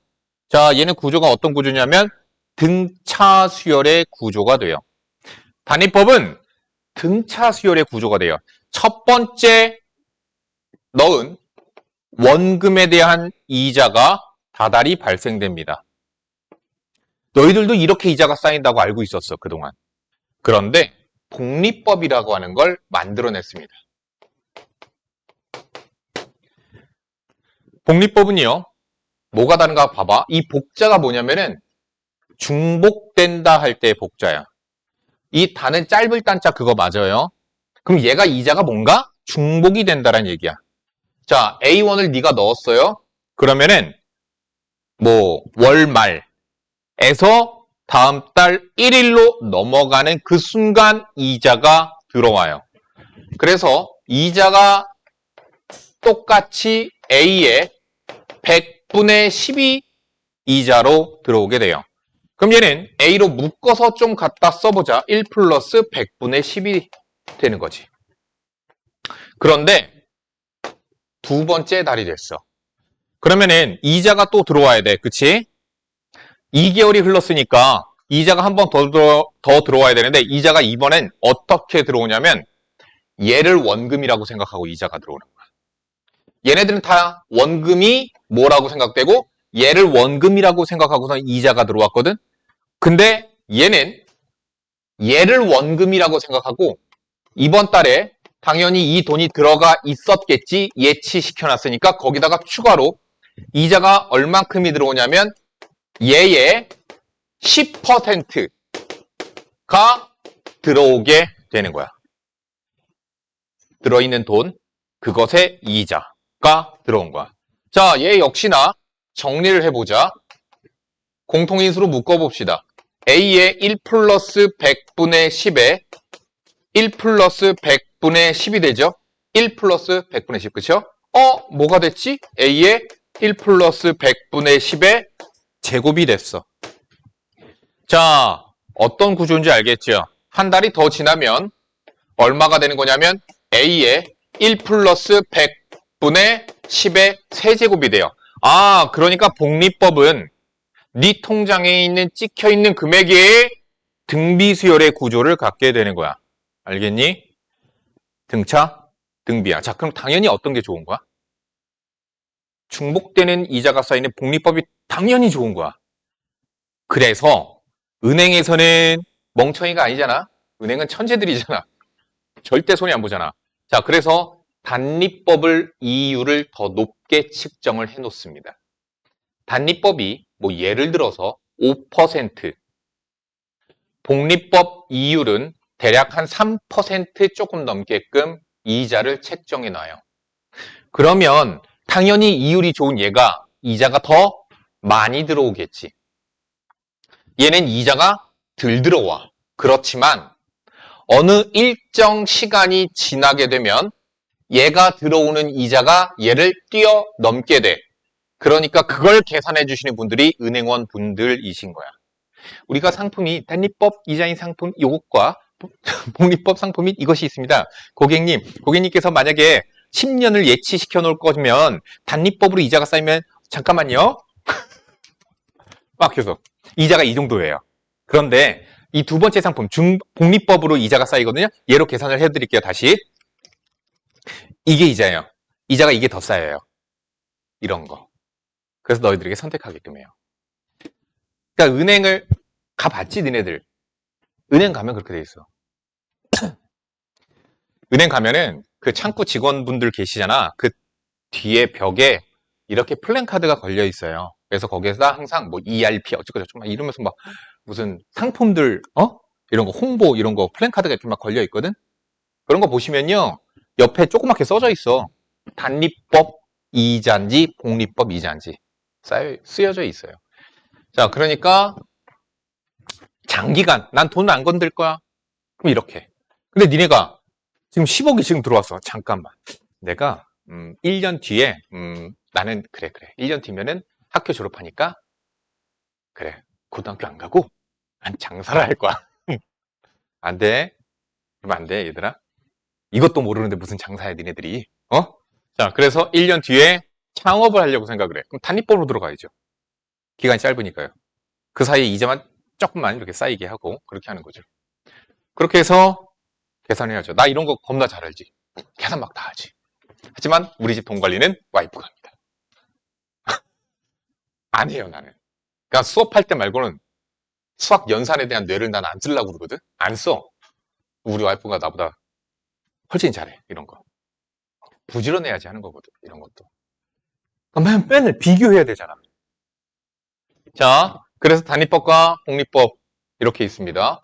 자, 얘는 구조가 어떤 구조냐면 등차 수열의 구조가 돼요. 단위법은 등차 수열의 구조가 돼요. 첫 번째 넣은 원금에 대한 이자가 다달이 발생됩니다. 너희들도 이렇게 이자가 쌓인다고 알고 있었어, 그동안. 그런데 복리법이라고 하는 걸 만들어냈습니다. 복리법은요, 뭐가 다른가 봐봐. 이 복자가 뭐냐면은 중복된다 할 때의 복자야. 이 단은 짧을 단자 그거 맞아요. 그럼 얘가 이자가 뭔가? 중복이 된다는 얘기야. 자, A1을 네가 넣었어요. 그러면은 월말에서 다음 달 1일로 넘어가는 그 순간 이자가 들어와요. 그래서 이자가 똑같이 A에 100분의 12 이자로 들어오게 돼요. 그럼 얘는 A로 묶어서 좀 갖다 써보자. 1 플러스 100분의 10이 되는 거지. 그런데 두 번째 달이 됐어. 그러면은 이자가 또 들어와야 돼. 그치? 2개월이 흘렀으니까 이자가 한 번 더 들어와야 되는데 이자가 이번엔 어떻게 들어오냐면 얘를 원금이라고 생각하고 이자가 들어오는 거야. 얘네들은 다 원금이 뭐라고 생각되고 얘를 원금이라고 생각하고서 이자가 들어왔거든. 근데 얘는 얘를 원금이라고 생각하고 이번 달에 당연히 이 돈이 들어가 있었겠지 예치시켜놨으니까 거기다가 추가로 이자가 얼만큼이 들어오냐면 얘의 10%가 들어오게 되는 거야. 들어있는 돈, 그것의 이자가 들어온 거야. 자, 얘 역시나 정리를 해보자. 공통인수로 묶어봅시다. A의 1 플러스 100분의 10에 1 플러스 100분의 10이 되죠? 1 플러스 100분의 10, 그쵸? 뭐가 됐지? A의 1 플러스 100분의 10의 제곱이 됐어. 자, 어떤 구조인지 알겠죠? 한 달이 더 지나면 얼마가 되는 거냐면 A의 1 플러스 100분의 10의 세제곱이 돼요. 아, 그러니까 복리법은 네 통장에 있는 찍혀있는 금액의 등비수열의 구조를 갖게 되는 거야. 알겠니? 등차, 등비야. 자, 그럼 당연히 어떤 게 좋은 거야? 중복되는 이자가 쌓이는 복리법이 당연히 좋은 거야. 그래서 은행에서는 멍청이가 아니잖아. 은행은 천재들이잖아. 절대 손해 안 보잖아. 자, 그래서 단리법을 이율을 더 높게 측정을 해 놓습니다. 단리법이 뭐 예를 들어서 5%, 복리법 이율은 대략 한 3% 조금 넘게끔 이자를 책정해 놔요. 그러면 당연히 이율이 좋은 얘가 이자가 더 많이 들어오겠지. 얘는 이자가 덜 들어와. 그렇지만 어느 일정 시간이 지나게 되면 얘가 들어오는 이자가 얘를 뛰어넘게 돼. 그러니까 그걸 계산해 주시는 분들이 은행원 분들이신 거야. 우리가 상품이 단리법 이자인 상품 요것과 복리법 상품이 이것이 있습니다. 고객님께서 만약에 10년을 예치시켜 놓을 거면 단리법으로 이자가 쌓이면 잠깐만요. 막 해서 이자가 이 정도예요. 그런데 이 두 번째 상품 복리법으로 이자가 쌓이거든요. 얘로 계산을 해드릴게요. 다시 이게 이자예요. 이자가 이게 더 쌓여요. 이런 거. 그래서 너희들에게 선택하게끔 해요. 그러니까 은행을 가봤지 니네들. 은행 가면 그렇게 돼 있어. 은행 가면은 그 창구 직원분들 계시잖아. 그 뒤에 벽에 이렇게 플랜카드가 걸려 있어요. 그래서 거기에서 항상 뭐 ERP 어쩌고저쩌고 막 이러면서 막 무슨 상품들 이런 거 홍보 이런 거 플랜카드가 이렇게 막 걸려 있거든. 그런 거 보시면요 옆에 조그맣게 써져 있어. 단리법 이자인지 복리법 이자인지 쓰여져 있어요. 자, 그러니까 장기간 난 돈 안 건들 거야. 그럼 이렇게. 근데 니네가 지금 10억이 지금 들어왔어. 잠깐만. 내가 1년 뒤에 나는 그래 1년 뒤면은 학교 졸업하니까 그래 고등학교 안 가고 난 장사를 할 거야. 안 돼. 그러면 안 돼, 얘들아. 이것도 모르는데 무슨 장사야, 니네들이. 자, 그래서 1년 뒤에 창업을 하려고 생각을 해. 그럼 단리법으로 들어가야죠. 기간이 짧으니까요. 그 사이에 이자만 조금만 이렇게 쌓이게 하고 그렇게 하는 거죠. 그렇게 해서 계산해야죠. 나 이런 거 겁나 잘 알지. 계산 막 다 하지. 하지만 우리 집 돈 관리는 와이프가 합니다. 안 해요, 나는. 그러니까 수업할 때 말고는 수학 연산에 대한 뇌를 난 안 쓰려고 그러거든? 안 써. 우리 와이프가 나보다 훨씬 잘해, 이런 거. 부지런해야지 하는 거거든, 이런 것도. 맨날 비교해야 되잖아. 자, 그래서 단리법과 복리법 이렇게 있습니다.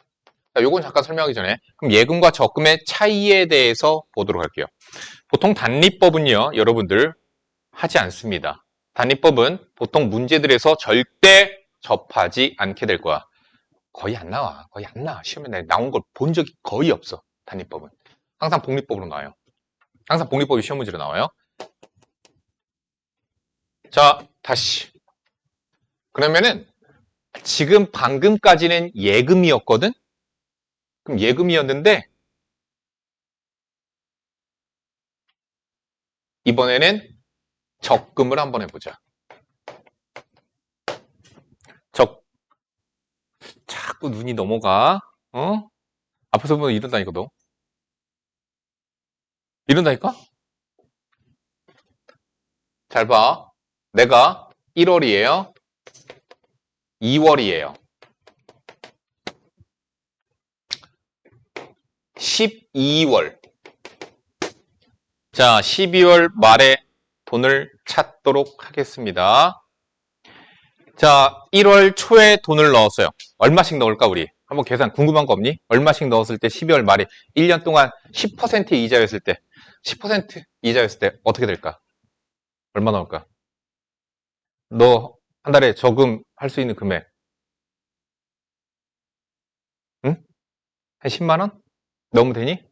자, 요건 잠깐 설명하기 전에 그럼 예금과 적금의 차이에 대해서 보도록 할게요. 보통 단리법은요, 여러분들 하지 않습니다. 단리법은 보통 문제들에서 절대 접하지 않게 될 거야. 거의 안 나와. 시험에 나온 걸 본 적이 거의 없어. 단리법은. 항상 복리법으로 나와요. 항상 복리법이 시험 문제로 나와요. 자, 다시. 그러면은 지금 방금까지는 예금이었거든? 그럼 예금이었는데 이번에는 적금을 한번 해보자. 자꾸 눈이 넘어가. 앞에서 보면 이런다니까, 너. 이런다니까? 잘 봐. 내가 1월이에요. 2월이에요. 12월. 자, 12월 말에 돈을 찾도록 하겠습니다. 자, 1월 초에 돈을 넣었어요. 얼마씩 넣을까, 우리? 한번 계산 궁금한 거 없니? 얼마씩 넣었을 때 12월 말에 1년 동안 10% 이자였을 때, 10% 이자였을 때 어떻게 될까? 얼마 나올까? 너 한 달에 저금할 수 있는 금액. 응? 한 10만 원? 넣으면 되니?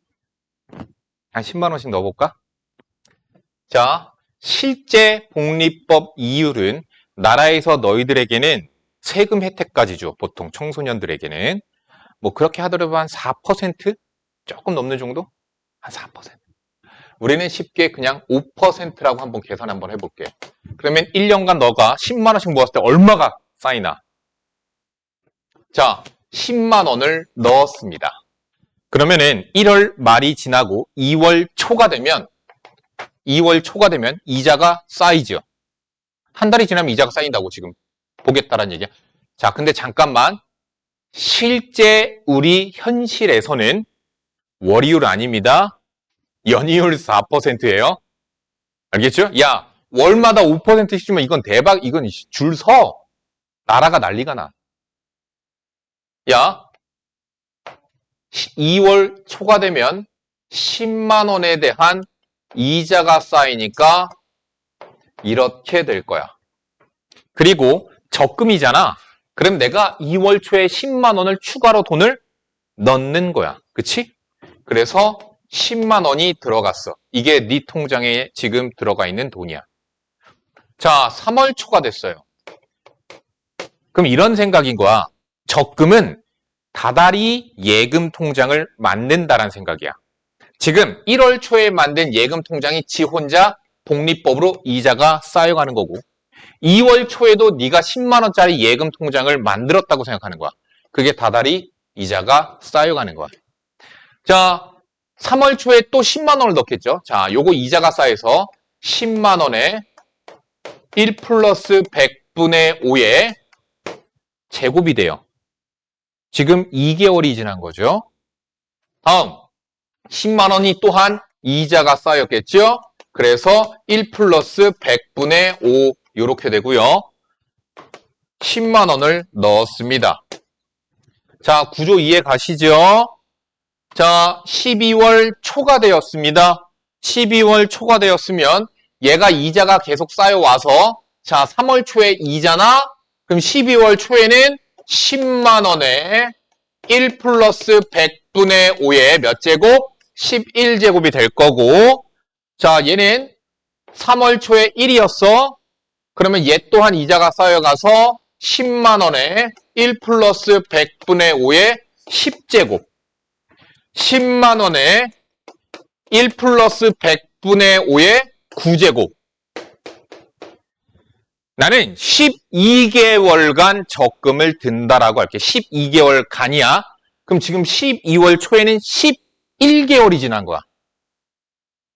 한 10만 원씩 넣어볼까? 자, 실제 복리법 이율은 나라에서 너희들에게는 세금 혜택까지 줘. 보통 청소년들에게는. 뭐 그렇게 하더라도 한 4%? 조금 넘는 정도? 한 4%. 우리는 쉽게 그냥 5%라고 한번 계산 한번 해볼게. 그러면 1년간 너가 10만 원씩 모았을 때 얼마가 쌓이나? 자, 10만 원을 넣었습니다. 그러면은 1월 말이 지나고 2월 초가 되면 이자가 쌓이죠. 한 달이 지나면 이자가 쌓인다고 지금 보겠다라는 얘기야. 자, 근데 잠깐만. 실제 우리 현실에서는 월이율 아닙니다. 연이율 4%예요. 알겠죠? 야, 월마다 5%씩 주면 이건 대박, 이건 줄 서. 나라가 난리가 나. 야, 2월 초가 되면 10만 원에 대한 이자가 쌓이니까 이렇게 될 거야. 그리고 적금이잖아. 그럼 내가 2월 초에 10만 원을 추가로 돈을 넣는 거야. 그치? 그래서 10만 원이 들어갔어. 이게 네 통장에 지금 들어가 있는 돈이야. 자, 3월 초가 됐어요. 그럼 이런 생각인 거야. 적금은 다달이 예금 통장을 만든다는 생각이야. 지금 1월 초에 만든 예금 통장이 지 혼자 복리법으로 이자가 쌓여가는 거고 2월 초에도 네가 10만 원짜리 예금 통장을 만들었다고 생각하는 거야. 그게 다달이 이자가 쌓여가는 거야. 자, 3월 초에 또 10만 원을 넣겠죠. 자, 요거 이자가 쌓여서 10만 원에 1 플러스 100분의 5의 제곱이 돼요. 지금 2개월이 지난 거죠. 다음 10만 원이 또한 이자가 쌓였겠죠. 그래서 1 플러스 100분의 5 이렇게 되고요. 10만 원을 넣었습니다. 자, 구조 이해 가시죠? 자, 12월 초가 되었습니다. 12월 초가 되었으면 얘가 이자가 계속 쌓여와서 자, 3월 초에 이자나 그럼 12월 초에는 10만 원에 1 플러스 100분의 5의 몇 제곱? 11제곱이 될 거고 자, 얘는 3월 초에 1이었어. 그러면 얘 또한 이자가 쌓여가서 10만 원에 1 플러스 100분의 5의 10제곱 10만 원에 1 플러스 100분의 5의 9제곱 나는 12개월간 적금을 든다라고 할게. 12개월간이야. 그럼 지금 12월 초에는 11개월이 지난 거야.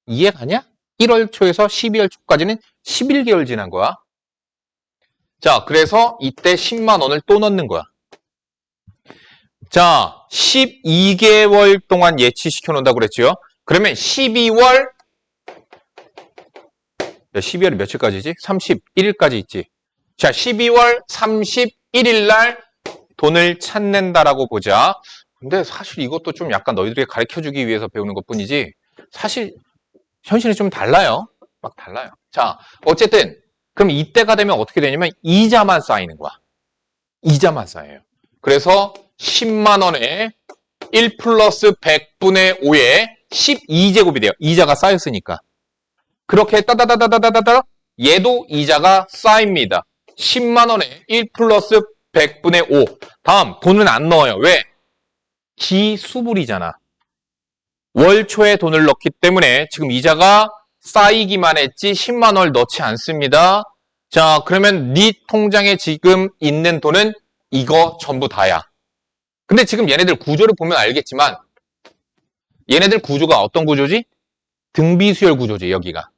이해 가냐? 1월 초에서 12월 초까지는 11개월 지난 거야. 자, 그래서 이때 10만 원을 또 넣는 거야. 자, 12개월 동안 예치시켜 놓는다고 그랬죠? 그러면 12월이 며칠까지지? 31일까지 있지. 자, 12월 31일 날 돈을 찾는다라고 보자. 근데 사실 이것도 좀 약간 너희들에게 가르쳐주기 위해서 배우는 것 뿐이지 사실 현실은 좀 달라요. 막 달라요. 자, 어쨌든 그럼 이때가 되면 어떻게 되냐면 이자만 쌓이는 거야. 이자만 쌓여요. 그래서 10만 원에 1 플러스 100분의 5에 12제곱이 돼요. 이자가 쌓였으니까. 그렇게 따다다다다다다 얘도 이자가 쌓입니다. 10만 원에 1 플러스 100분의 5. 다음 돈은 안 넣어요. 왜? 기수불이잖아. 월 초에 돈을 넣기 때문에 지금 이자가 쌓이기만 했지 10만 원을 넣지 않습니다. 자, 그러면 네 통장에 지금 있는 돈은 이거 전부 다야. 근데 지금 얘네들 구조를 보면 알겠지만 얘네들 구조가 어떤 구조지? 등비수열 구조지, 여기가.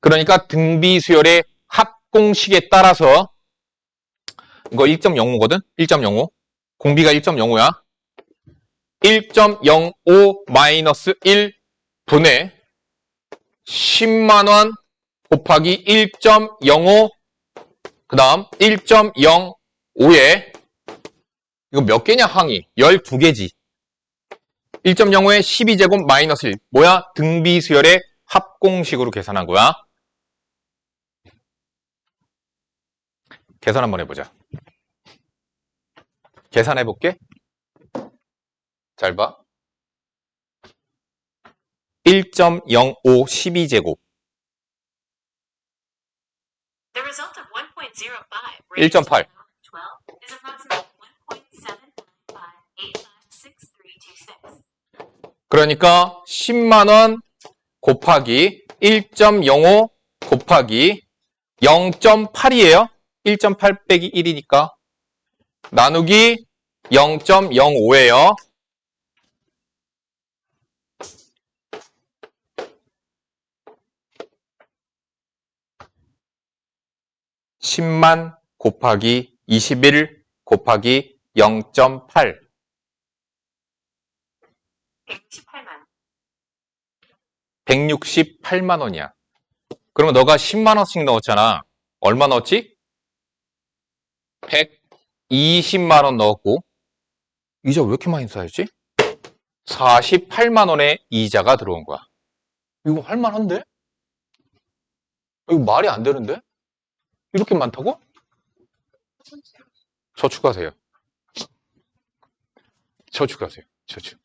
그러니까 등비수열의 합공식에 따라서 이거 1.05거든? 1.05. 공비가 1.05야. 1.05 마이너스 1분의 10만 원 곱하기 1.05, 그 다음 1.05에 이거 몇 개냐 항이? 12개지. 1.05에 12제곱 마이너스 1. 뭐야? 등비수열의 합공식으로 계산한 거야. 계산 한번 해보자. 계산해볼게. 잘 봐. 1.05 12제곱. The result of 1.05 1.8. raised to the power of 12 is approximately 1.795856326. 그러니까 10만 원 곱하기 1.05 곱하기 0.8이에요. 1.8 빼기 1이니까 나누기 0.05예요. (10만) 곱하기 21 곱하기 0.8 168만. 168만 원이야. 그러면 너가 10만 원씩 넣었잖아. 얼마 넣었지? 120만 원 넣었고 이자 왜 이렇게 많이 쌓였지? 48만 원의 이자가 들어온 거야. 이거 할만한데? 이거 말이 안 되는데? 이렇게 많다고? 저축하세요. 저축하세요. 저축.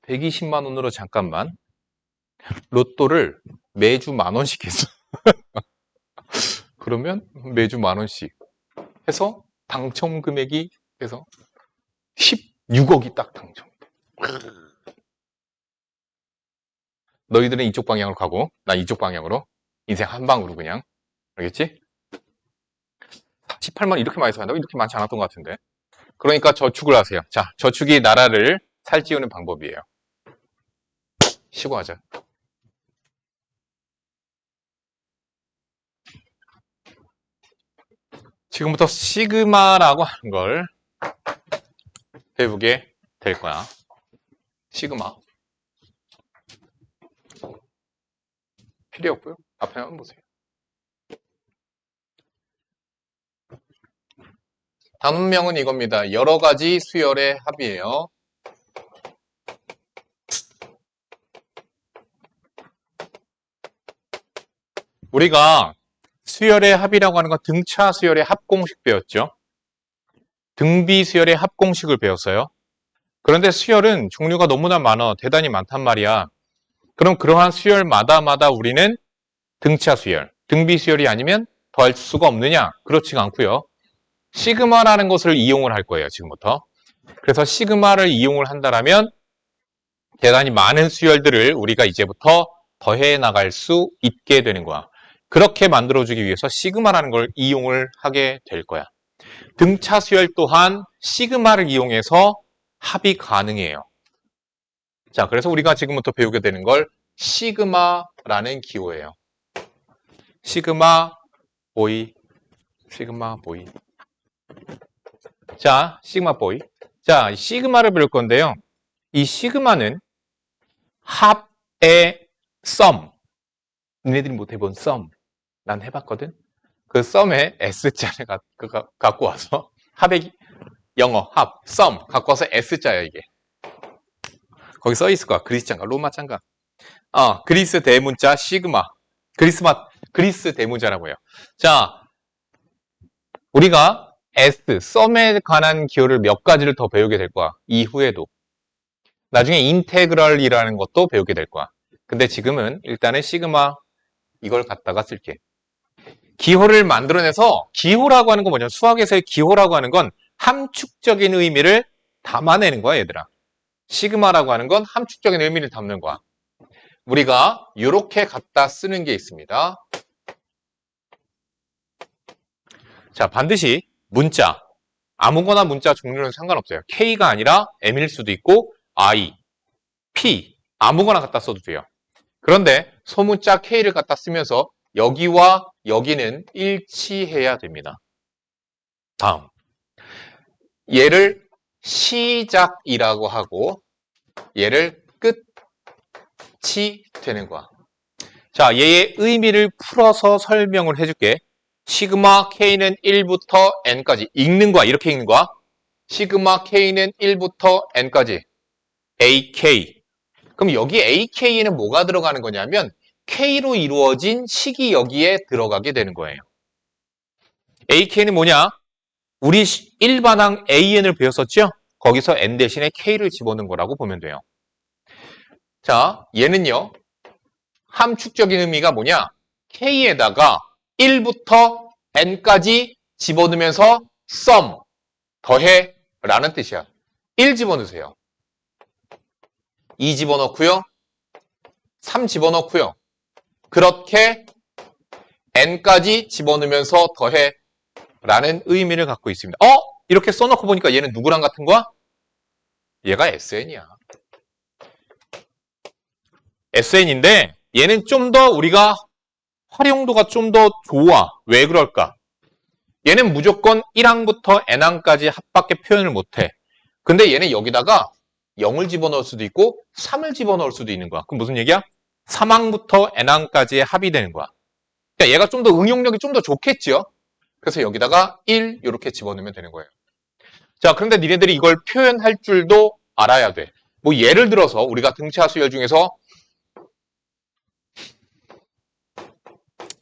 120만 원으로 잠깐만 로또를 매주 10,000원씩 했어. 그러면 매주 10,000원씩 해서 당첨 금액이 해서 16억이 딱 당첨. 너희들은 이쪽 방향으로 가고 나 이쪽 방향으로 인생 한 방으로 그냥. 알겠지? 18만 이렇게 많이 써야 한다고? 이렇게 많지 않았던 것 같은데. 그러니까 저축을 하세요. 자, 저축이 나라를 살찌우는 방법이에요. 쉬고 하자. 지금부터 시그마라고 하는 걸 배우게 될 거야. 시그마. 필요 없고요. 앞에 한번 보세요. 단원명은 이겁니다. 여러 가지 수열의 합이에요. 우리가 수열의 합이라고 하는 건 등차 수열의 합공식 배웠죠. 등비 수열의 합공식을 배웠어요. 그런데 수열은 종류가 너무나 많아. 대단히 많단 말이야. 그럼 그러한 수열마다 우리는 등차 수열, 등비 수열이 아니면 더할 수가 없느냐? 그렇지가 않고요. 시그마라는 것을 이용을 할 거예요. 지금부터. 그래서 시그마를 이용을 한다면 대단히 많은 수열들을 우리가 이제부터 더해 나갈 수 있게 되는 거야. 그렇게 만들어주기 위해서 시그마라는 걸 이용을 하게 될 거야. 등차 수열 또한 시그마를 이용해서 합이 가능해요. 자, 그래서 우리가 지금부터 배우게 되는 걸 시그마라는 기호예요. 시그마 보이, 시그마 보이. 자, 시그마 보이. 자, 시그마를 배울 건데요. 이 시그마는 합의 썸. 니네들이 못 해본 썸. 난 해봤거든. 그 썸에 S자를 갖고 와서 합의 영어 합, 썸 갖고 와서 S자야 이게. 거기 써 있을 거야. 그리스자인가 로마자인가. 그리스 대문자 시그마. 그리스 대문자라고 해요. 자, 우리가 S, 썸에 관한 기호를 몇 가지를 더 배우게 될 거야. 이후에도. 나중에 인테그럴이라는 것도 배우게 될 거야. 근데 지금은 일단은 시그마 이걸 갖다가 쓸게. 기호를 만들어내서 기호라고 하는 건 뭐냐? 수학에서의 기호라고 하는 건 함축적인 의미를 담아내는 거야, 얘들아. 시그마라고 하는 건 함축적인 의미를 담는 거야. 우리가 이렇게 갖다 쓰는 게 있습니다. 자, 반드시 문자, 아무거나 문자 종류는 상관없어요. K가 아니라 M일 수도 있고 I, P, 아무거나 갖다 써도 돼요. 그런데 소문자 K를 갖다 쓰면서 여기와 여기는 일치해야 됩니다. 다음, 얘를 시작이라고 하고 얘를 되는 거야. 자, 얘의 의미를 풀어서 설명을 해줄게. 시그마 K는 1부터 N까지 읽는 거야. 이렇게 읽는 거야. 시그마 K는 1부터 N까지 AK. 그럼 여기 AK에는 뭐가 들어가는 거냐면 K로 이루어진 식이 여기에 들어가게 되는 거예요. AK는 뭐냐? 우리 일반항 AN을 배웠었죠? 거기서 N 대신에 K를 집어넣은 거라고 보면 돼요. 자, 얘는요. 함축적인 의미가 뭐냐? K에다가 1부터 N까지 집어넣으면서 sum, 더해 라는 뜻이야. 1 집어넣으세요. 2 집어넣고요. 3 집어넣고요. 그렇게 N까지 집어넣으면서 더해 라는 의미를 갖고 있습니다. 이렇게 써놓고 보니까 얘는 누구랑 같은 거야? 얘가 SN이야. SN인데 얘는 좀 더 우리가 활용도가 좀 더 좋아. 왜 그럴까? 얘는 무조건 1항부터 N항까지 합밖에 표현을 못해. 근데 얘는 여기다가 0을 집어넣을 수도 있고 3을 집어넣을 수도 있는 거야. 그럼 무슨 얘기야? 3항부터 N항까지의 합이 되는 거야. 그러니까 얘가 좀 더 응용력이 좀 더 좋겠죠? 그래서 여기다가 1 이렇게 집어넣으면 되는 거예요. 자, 그런데 니네들이 이걸 표현할 줄도 알아야 돼. 뭐 예를 들어서 우리가 등차 수열 중에서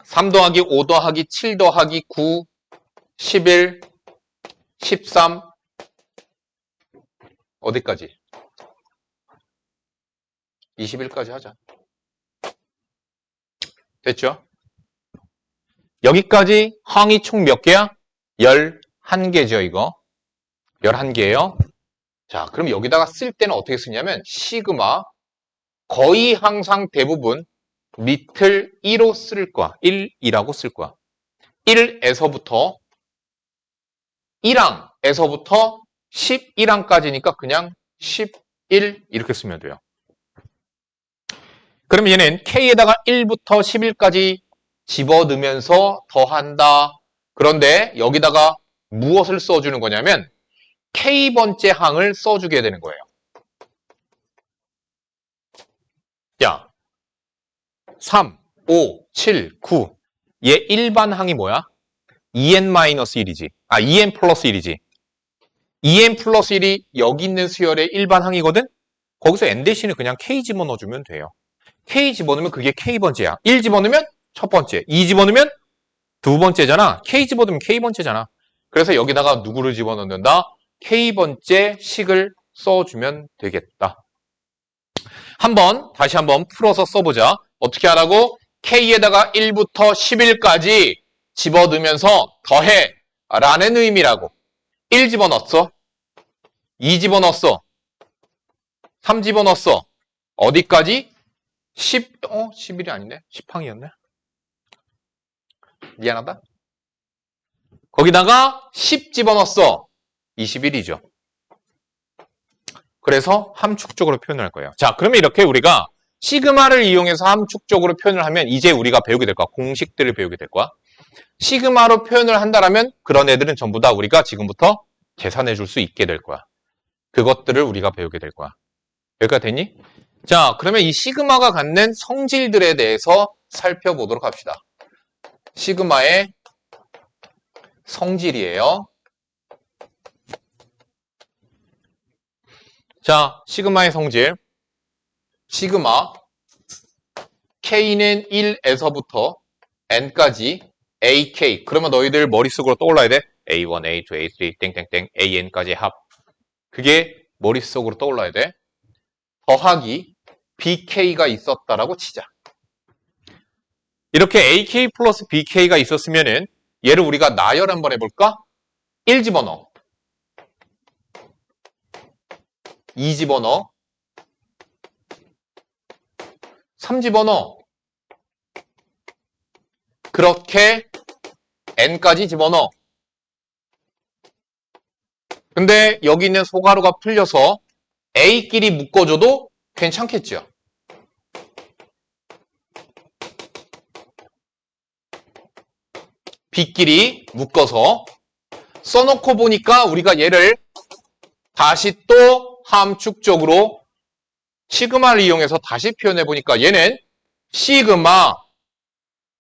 3 더하기 5 더하기 7 더하기 9, 11, 13 어디까지? 21까지 하자. 됐죠? 여기까지 항이 총 몇 개야? 11개죠, 이거. 11개예요. 자, 그럼 여기다가 쓸 때는 어떻게 쓰냐면 시그마 거의 항상 대부분 밑을 2로 쓸 거야. 1이라고 쓸 거야. 1에서부터 1항에서부터 11항까지니까 그냥 11 이렇게 쓰면 돼요. 그럼 얘는 K에다가 1부터 11까지 집어넣으면서 더한다. 그런데 여기다가 무엇을 써주는 거냐면 K번째 항을 써주게 되는 거예요. 야, 3, 5, 7, 9. 얘 일반 항이 뭐야? 2n-1이지. 2n 플러스 1이지. 2n 플러스 1이 여기 있는 수열의 일반 항이거든? 거기서 n 대신에 그냥 K 집어넣어주면 돼요. K 집어넣으면 그게 K번째야. 1 집어넣으면 첫 번째, 2 집어넣으면 두 번째잖아. K 집어넣으면 K번째잖아. 그래서 여기다가 누구를 집어넣는다? K번째 식을 써주면 되겠다. 다시 한번 풀어서 써보자. 어떻게 하라고? K에다가 1부터 11까지 집어넣으면서 더해 라는 의미라고. 1 집어넣었어. 2 집어넣었어. 3 집어넣었어. 어디까지? 11이 아니네. 10항이었네. 미안하다. 거기다가 10 집어넣었어. 21이죠. 그래서 함축적으로 표현을 할 거예요. 자, 그러면 이렇게 우리가 시그마를 이용해서 함축적으로 표현을 하면 이제 우리가 배우게 될 거야. 공식들을 배우게 될 거야. 시그마로 표현을 한다라면 그런 애들은 전부 다 우리가 지금부터 계산해 줄 수 있게 될 거야. 그것들을 우리가 배우게 될 거야. 여기까지 됐니? 자, 그러면 이 시그마가 갖는 성질들에 대해서 살펴보도록 합시다. 시그마의 성질이에요. 자, 시그마의 성질. 시그마 K는 1에서부터 N까지 AK. 그러면 너희들 머릿속으로 떠올라야 돼. A1, A2, A3, 땡땡땡, AN까지 합. 그게 머릿속으로 떠올라야 돼. 더하기 BK가 있었다라고 치자. 이렇게 AK 플러스 BK가 있었으면은 얘를 우리가 나열 한번 해볼까? 1 집어넣어. 2 집어넣어. 3 집어넣어. 그렇게 N까지 집어넣어. 근데 여기 있는 소가루가 풀려서 A끼리 묶어줘도 괜찮겠죠? B끼리 묶어서 써놓고 보니까 우리가 얘를 다시 또 함축적으로 시그마를 이용해서 다시 표현해 보니까 얘는 시그마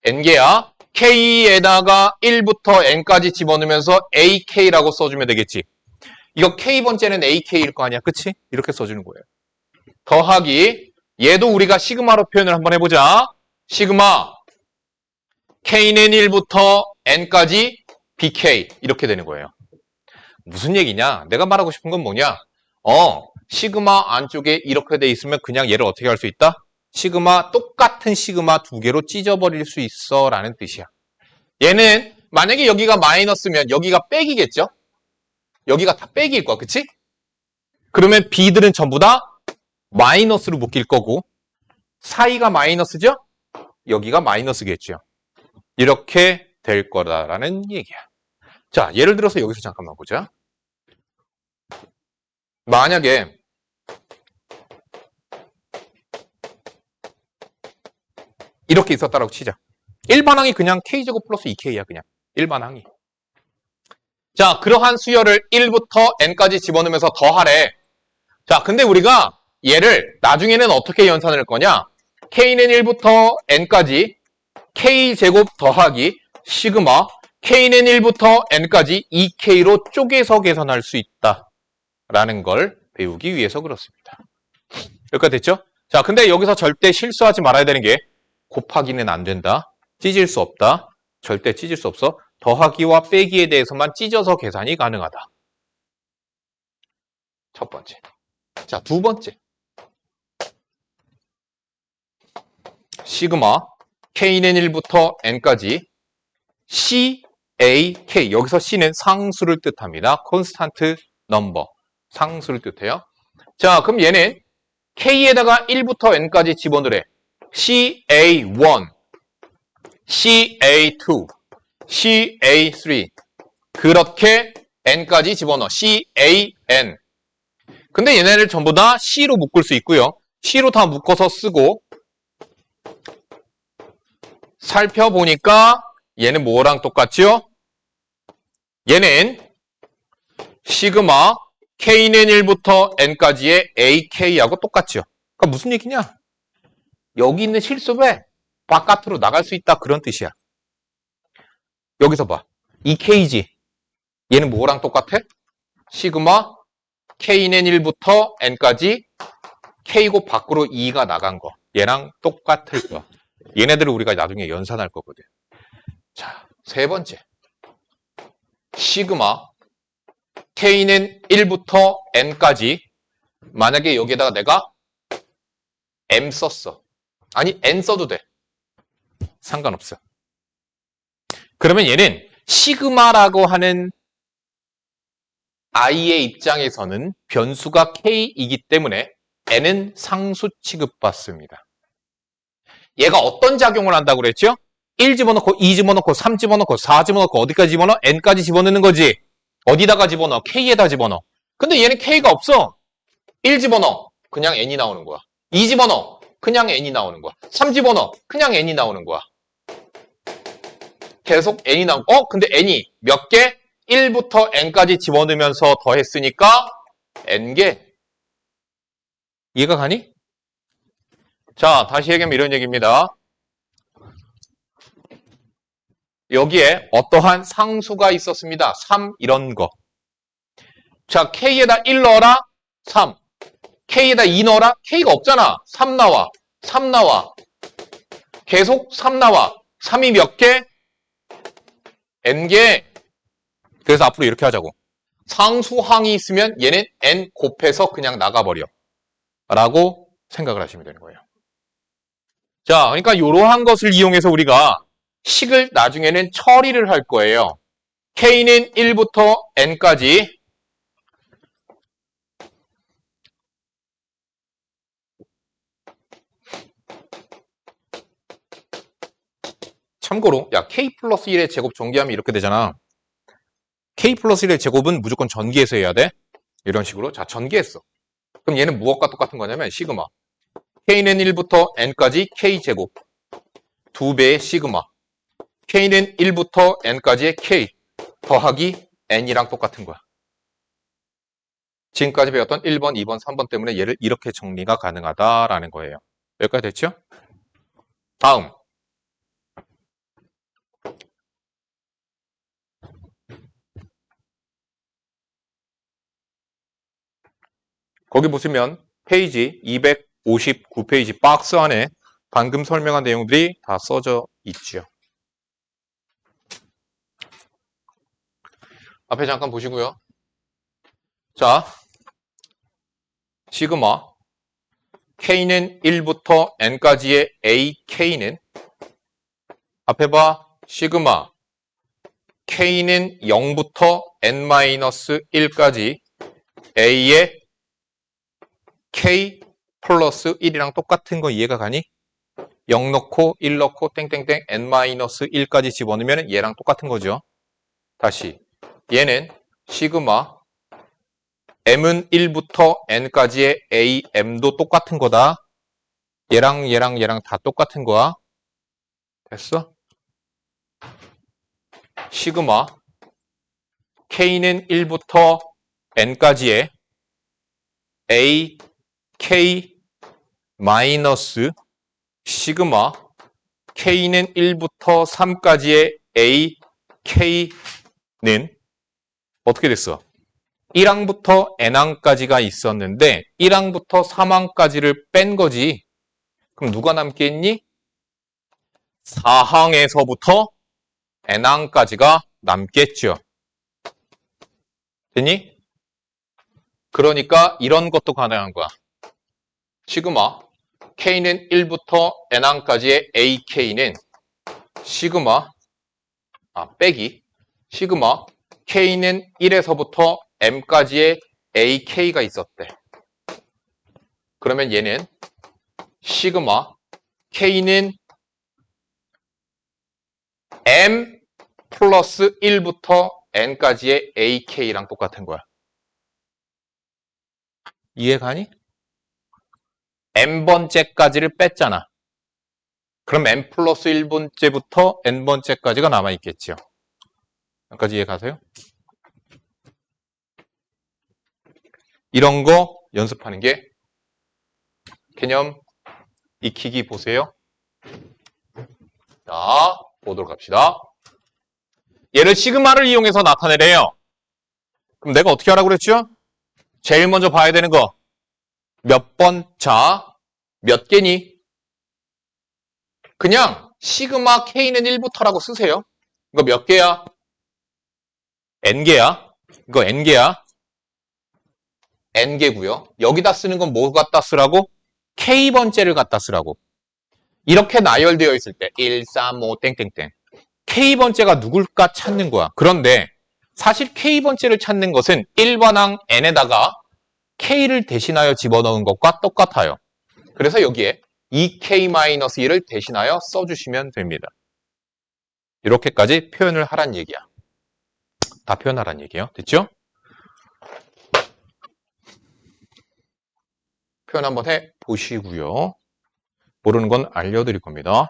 n개야. k에다가 1부터 n까지 집어넣으면서 ak라고 써주면 되겠지. 이거 k번째는 ak일 거 아니야. 그치? 이렇게 써주는 거예요. 더하기 얘도 우리가 시그마로 표현을 한번 해보자. 시그마 k는 1부터 n까지 bk 이렇게 되는 거예요. 무슨 얘기냐? 내가 말하고 싶은 건 뭐냐? 시그마 안쪽에 이렇게 돼 있으면 그냥 얘를 어떻게 할 수 있다? 시그마 똑같은 시그마 두 개로 찢어버릴 수 있어 라는 뜻이야. 얘는 만약에 여기가 마이너스면 여기가 빼기겠죠? 여기가 다 빼기일 거야. 그치? 그러면 b들은 전부 다 마이너스로 묶일 거고 사이가 마이너스죠? 여기가 마이너스겠죠. 이렇게 될 거다라는 얘기야. 자, 예를 들어서 여기서 잠깐만 보자. 만약에 이렇게 있었다라고 치자. 일반항이 그냥 k제곱 플러스 2k야. 그냥 일반항이. 자, 그러한 수열을 1부터 n까지 집어넣으면서 더하래. 자, 근데 우리가 얘를 나중에는 어떻게 연산할 거냐? k는 1부터 n까지 k제곱 더하기 시그마 k는 1부터 n까지 2k로 쪼개서 계산할 수 있다라는 걸 배우기 위해서 그렇습니다. 여기까지 됐죠? 자, 근데 여기서 절대 실수하지 말아야 되는 게 곱하기는 안 된다. 찢을 수 없다. 절대 찢을 수 없어. 더하기와 빼기에 대해서만 찢어서 계산이 가능하다. 첫 번째. 자, 두 번째. 시그마 k는 1부터 n까지 CAK. 여기서 C는 상수를 뜻합니다. 콘스탄트 넘버. 상수를 뜻해요. 자, 그럼 얘는 K에다가 1부터 n까지 집어넣으래. CA1, CA2, CA3 그렇게 n까지 집어넣어. CAN. 근데 얘네를 전부 다 C로 묶을 수 있고요. C로 다 묶어서 쓰고 살펴보니까 얘는 뭐랑 똑같죠? 얘는 시그마 K는 1부터 N까지의 AK하고 똑같죠? 그러니까 무슨 얘기냐? 여기 있는 실수배 바깥으로 나갈 수 있다 그런 뜻이야. 여기서 봐. 이 K지. 얘는 뭐랑 똑같아? 시그마 K는 1부터 N까지 K고 밖으로 2가 나간 거. 얘랑 똑같을 거야. 얘네들을 우리가 나중에 연산할 거거든. 자, 세 번째. 시그마 K는 1부터 N까지 만약에 여기에다가 내가 M 썼어. 아니 N 써도 돼. 상관없어. 그러면 얘는 시그마라고 하는 I의 입장에서는 변수가 K이기 때문에 N은 상수 취급받습니다. 얘가 어떤 작용을 한다고 그랬죠? 1 집어넣고 2 집어넣고 3 집어넣고 4 집어넣고 어디까지 집어넣어? N까지 집어넣는 거지. 어디다가 집어넣어? K에다 집어넣어. 근데 얘는 K가 없어. 1 집어넣어. 그냥 N이 나오는 거야. 2 집어넣어. 그냥 N이 나오는 거야. 3 집어넣어. 그냥 N이 나오는 거야. 계속 N이 나오고 근데 N이 몇 개? 1부터 N까지 집어넣으면서 더했으니까 N개. 이해가 가니? 자, 다시 얘기하면 이런 얘기입니다. 여기에 어떠한 상수가 있었습니다. 3 이런 거. 자, K에다 1 넣어라. 3. K에다 2 넣어라. K가 없잖아. 3 나와. 3 나와. 계속 3 나와. 3이 몇 개? N개. 그래서 앞으로 이렇게 하자고. 상수항이 있으면 얘는 N 곱해서 그냥 나가버려. 라고 생각을 하시면 되는 거예요. 자, 그러니까 이러한 것을 이용해서 우리가 식을 나중에는 처리를 할 거예요. K는 1부터 N까지 참고로 야 K 플러스 1의 제곱 전개하면 이렇게 되잖아. K 플러스 1의 제곱은 무조건 전개해서 해야 돼. 이런 식으로. 자, 전개했어. 그럼 얘는 무엇과 똑같은 거냐면 시그마. K는 1부터 N까지 K제곱. 2배의 시그마. K는 1부터 N까지의 K 더하기 N이랑 똑같은 거야. 지금까지 배웠던 1번, 2번, 3번 때문에 얘를 이렇게 정리가 가능하다라는 거예요. 여기까지 됐죠? 다음. 거기 보시면 페이지 259페이지 박스 안에 방금 설명한 내용들이 다 써져 있죠. 앞에 잠깐 보시고요. 자, 시그마 K는 1부터 N까지의 AK는 앞에 봐. 시그마 K는 0부터 N-1까지 A의 K 플러스 1이랑 똑같은 거 이해가 가니? 0 넣고 1 넣고 땡땡땡 N-1까지 집어넣으면 얘랑 똑같은 거죠. 다시 얘는 시그마 M은 1부터 N까지의 AM도 똑같은 거다. 얘랑 다 똑같은 거야. 됐어? 시그마 K는 1부터 N까지의 AK 마이너스 시그마 K는 1부터 3까지의 AK는 어떻게 됐어? 1항부터 N항까지가 있었는데 1항부터 3항까지를 뺀 거지. 그럼 누가 남겠니? 4항에서부터 N항까지가 남겠죠. 됐니? 그러니까 이런 것도 가능한 거야. 시그마 K는 1부터 N항까지의 AK는 시그마 빼기 시그마 K는 1에서부터 M까지의 AK가 있었대. 그러면 얘는 시그마 K는 M 플러스 1부터 N까지의 AK랑 똑같은 거야. 이해가니? N번째까지를 뺐잖아. 그럼 N 플러스 1번째부터 N번째까지가 남아있겠죠. 여기까지 이해가세요? 이런 거 연습하는 게 개념 익히기 보세요. 자, 보도록 합시다. 얘를 시그마를 이용해서 나타내래요. 그럼 내가 어떻게 하라고 그랬죠? 제일 먼저 봐야 되는 거. 몇 번, 자, 몇 개니? 그냥 시그마 K는 1부터라고 쓰세요. 이거 몇 개야? N개야. 이거 N개야. N개고요. 여기다 쓰는 건 뭐 갖다 쓰라고? K번째를 갖다 쓰라고. 이렇게 나열되어 있을 때 1, 3, 5, 땡땡땡. K번째가 누굴까 찾는 거야. 그런데 사실 K번째를 찾는 것은 1번항 N에다가 K를 대신하여 집어넣은 것과 똑같아요. 그래서 여기에 2K-1을 대신하여 써주시면 됩니다. 이렇게까지 표현을 하란 얘기야. 다 표현하란 얘기예요. 됐죠? 표현 한번 해보시고요. 모르는 건 알려드릴 겁니다.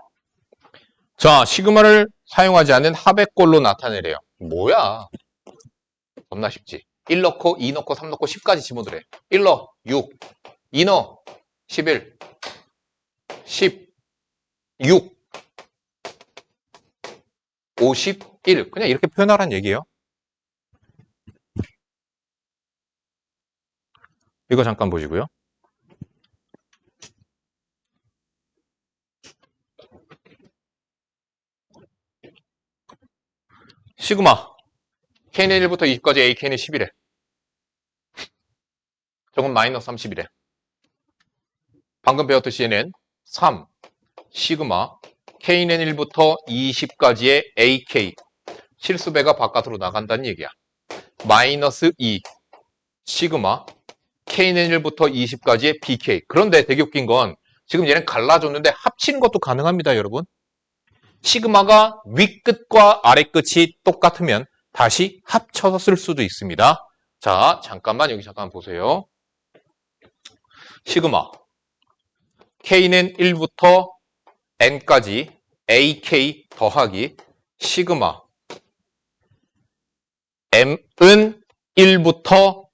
자, 시그마를 사용하지 않는 합의꼴로 나타내래요. 뭐야? 겁나 쉽지. 1 넣고 2 넣고 3 넣고 10까지 집어넣으래. 1 넣어 6, 2 넣어 11, 10, 6, 51. 그냥 이렇게 표현하라는 얘기예요. 이거 잠깐 보시고요. 시그마 K는 1부터 20까지 AK는 10이래. 저건 마이너스 30이래. 방금 배웠듯이 얘는 3 시그마 K는 1부터 20까지의 AK 실수배가 바깥으로 나간다는 얘기야. 마이너스 2 시그마 K는 1부터 20까지의 BK. 그런데 되게 웃긴 건 지금 얘는 갈라줬는데 합치는 것도 가능합니다, 여러분. 시그마가 윗끝과 아래끝이 똑같으면 다시 합쳐서 쓸 수도 있습니다. 자, 잠깐만 여기 잠깐 보세요. 시그마 K는 1부터 N까지 AK 더하기 시그마 M은 1부터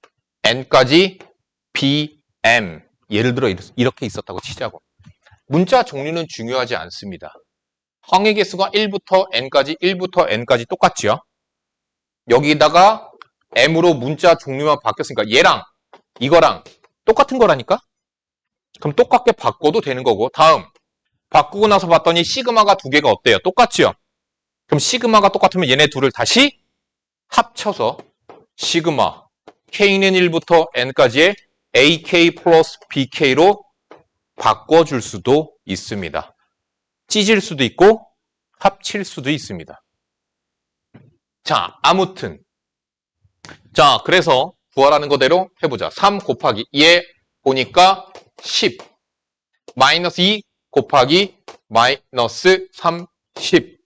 n까지 bm. 예를 들어 이렇게 있었다고 치자고. 문자 종류는 중요하지 않습니다. 항의 개수가 1부터 n까지 똑같죠? 여기다가 m으로 문자 종류만 바뀌었으니까 얘랑 이거랑 똑같은 거라니까? 그럼 똑같게 바꿔도 되는 거고. 다음 바꾸고 나서 봤더니 시그마가 두 개가 어때요? 똑같죠? 그럼 시그마가 똑같으면 얘네 둘을 다시 합쳐서 시그마 k는 1부터 n까지의 ak 플러스 bk로 바꿔줄 수도 있습니다. 찢을 수도 있고 합칠 수도 있습니다. 자, 아무튼 자, 그래서 구하라는 거대로 해보자. 3 곱하기 2에 보니까 10 마이너스 2 곱하기 마이너스 30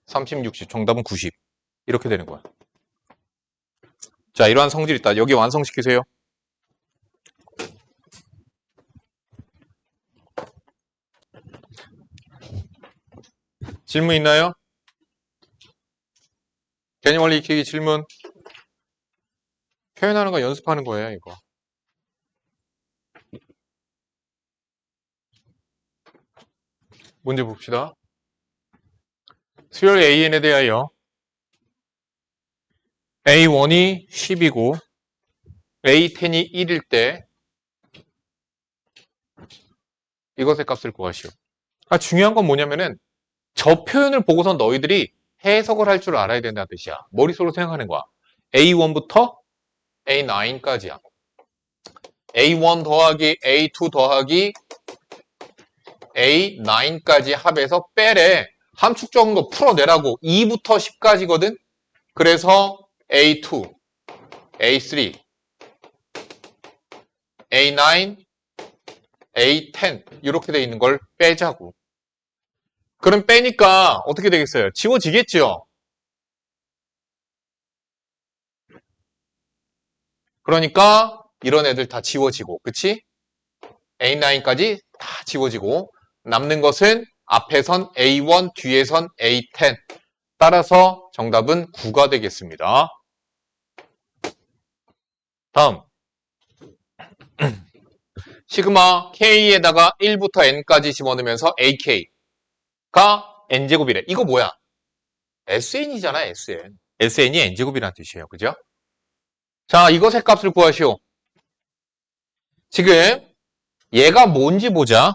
30, 60 정답은 90 이렇게 되는 거야. 자, 이러한 성질 있다. 여기 완성시키세요. 질문 있나요? 개념 원리 익히기 질문. 표현하는 거 연습하는 거예요, 이거. 문제 봅시다. 수열 AN에 대하여 A1이 10이고 A10이 1일 때 이것의 값을 구하시오. 중요한 건 뭐냐면은 저 표현을 보고서 너희들이 해석을 할 줄 알아야 된다는 뜻이야. 머릿속으로 생각하는 거야. A1부터 A9까지야. A1 더하기 A2 더하기 A9까지 합해서 빼래. 함축 적은 거 풀어내라고. 2부터 10까지거든. 그래서 A2, A3, A9, A10 이렇게 돼 있는 걸 빼자고. 그럼 빼니까 어떻게 되겠어요? 지워지겠죠? 그러니까 이런 애들 다 지워지고, 그치? A9까지 다 지워지고 남는 것은 앞에선 A1, 뒤에선 A10. 따라서 정답은 9가 되겠습니다. 다음 시그마 K에다가 1부터 N까지 집어넣으면서 AK가 N제곱이래. 이거 뭐야? SN이잖아, SN. SN이 N제곱이라는 뜻이에요. 그죠? 자, 이것의 값을 구하시오. 지금 얘가 뭔지 보자.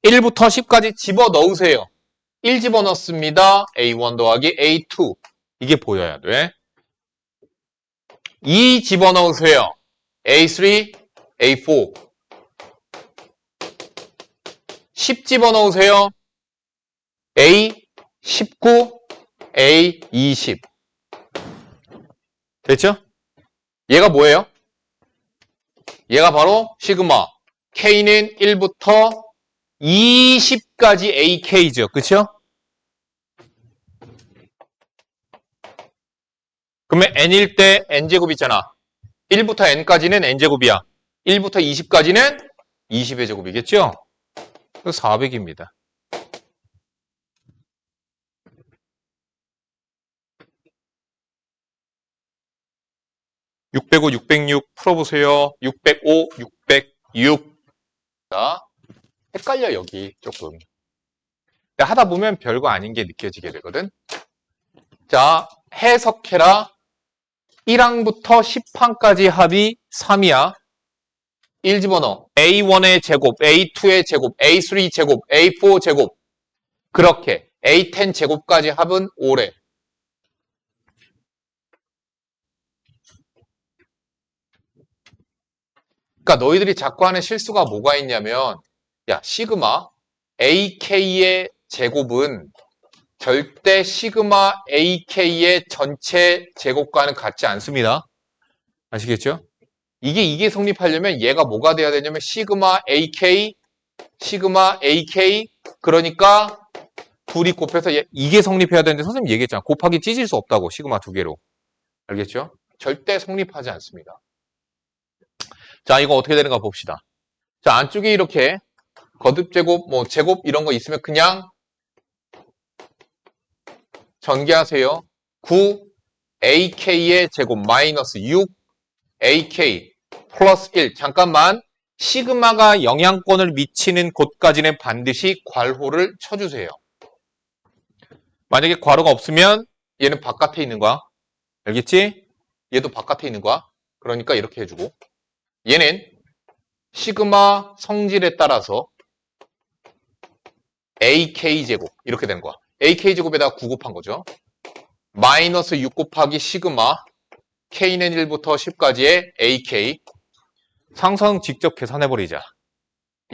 1부터 10까지 집어넣으세요. 1 집어넣습니다. A1 더하기 A2. 이게 보여야 돼. 2 집어넣으세요. A3, A4. 10 집어넣으세요. A19, A20. 됐죠? 얘가 뭐예요? 얘가 바로 시그마. K는 1부터 20까지 AK죠. 그쵸? 그러면 N일 때 N제곱 있잖아. 1부터 N까지는 N제곱이야. 1부터 20까지는 20의 제곱이겠죠? 400입니다. (605, 606) 풀어보세요. 605, 606. 자, 헷갈려 여기 조금. 하다 보면 별거 아닌 게 느껴지게 되거든. 자, 해석해라. 1항부터 10항까지 합이 3이야. 1 집어넣어. A1의 제곱, A2의 제곱, A3 제곱, A4 제곱. 그렇게 A10 제곱까지 합은 5래. 그러니까 너희들이 자꾸 하는 실수가 뭐가 있냐면, 야, 시그마 AK의 제곱은 절대 시그마 AK의 전체 제곱과는 같지 않습니다. 아시겠죠? 이게 성립하려면 얘가 뭐가 돼야 되냐면 시그마 AK, 그러니까 둘이 곱해서 이게 성립해야 되는데 선생님 얘기했잖아. 곱하기 찢을 수 없다고, 시그마 두 개로. 알겠죠? 절대 성립하지 않습니다. 자, 이거 어떻게 되는가 봅시다. 자, 안쪽에 이렇게 거듭제곱, 뭐 제곱 이런 거 있으면 그냥 전개하세요. 9 AK의 제곱 마이너스 6 AK 플러스 1. 잠깐만. 시그마가 영향권을 미치는 곳까지는 반드시 괄호를 쳐주세요. 만약에 괄호가 없으면 얘는 바깥에 있는 거야. 알겠지? 얘도 바깥에 있는 거야. 그러니까 이렇게 해주고. 얘는 시그마 성질에 따라서 AK제곱 이렇게 되는 거야. AK제곱에다가 9 곱한 거죠. 마이너스 6 곱하기 시그마 K는 1부터 10까지의 AK. 상수항 직접 계산해버리자.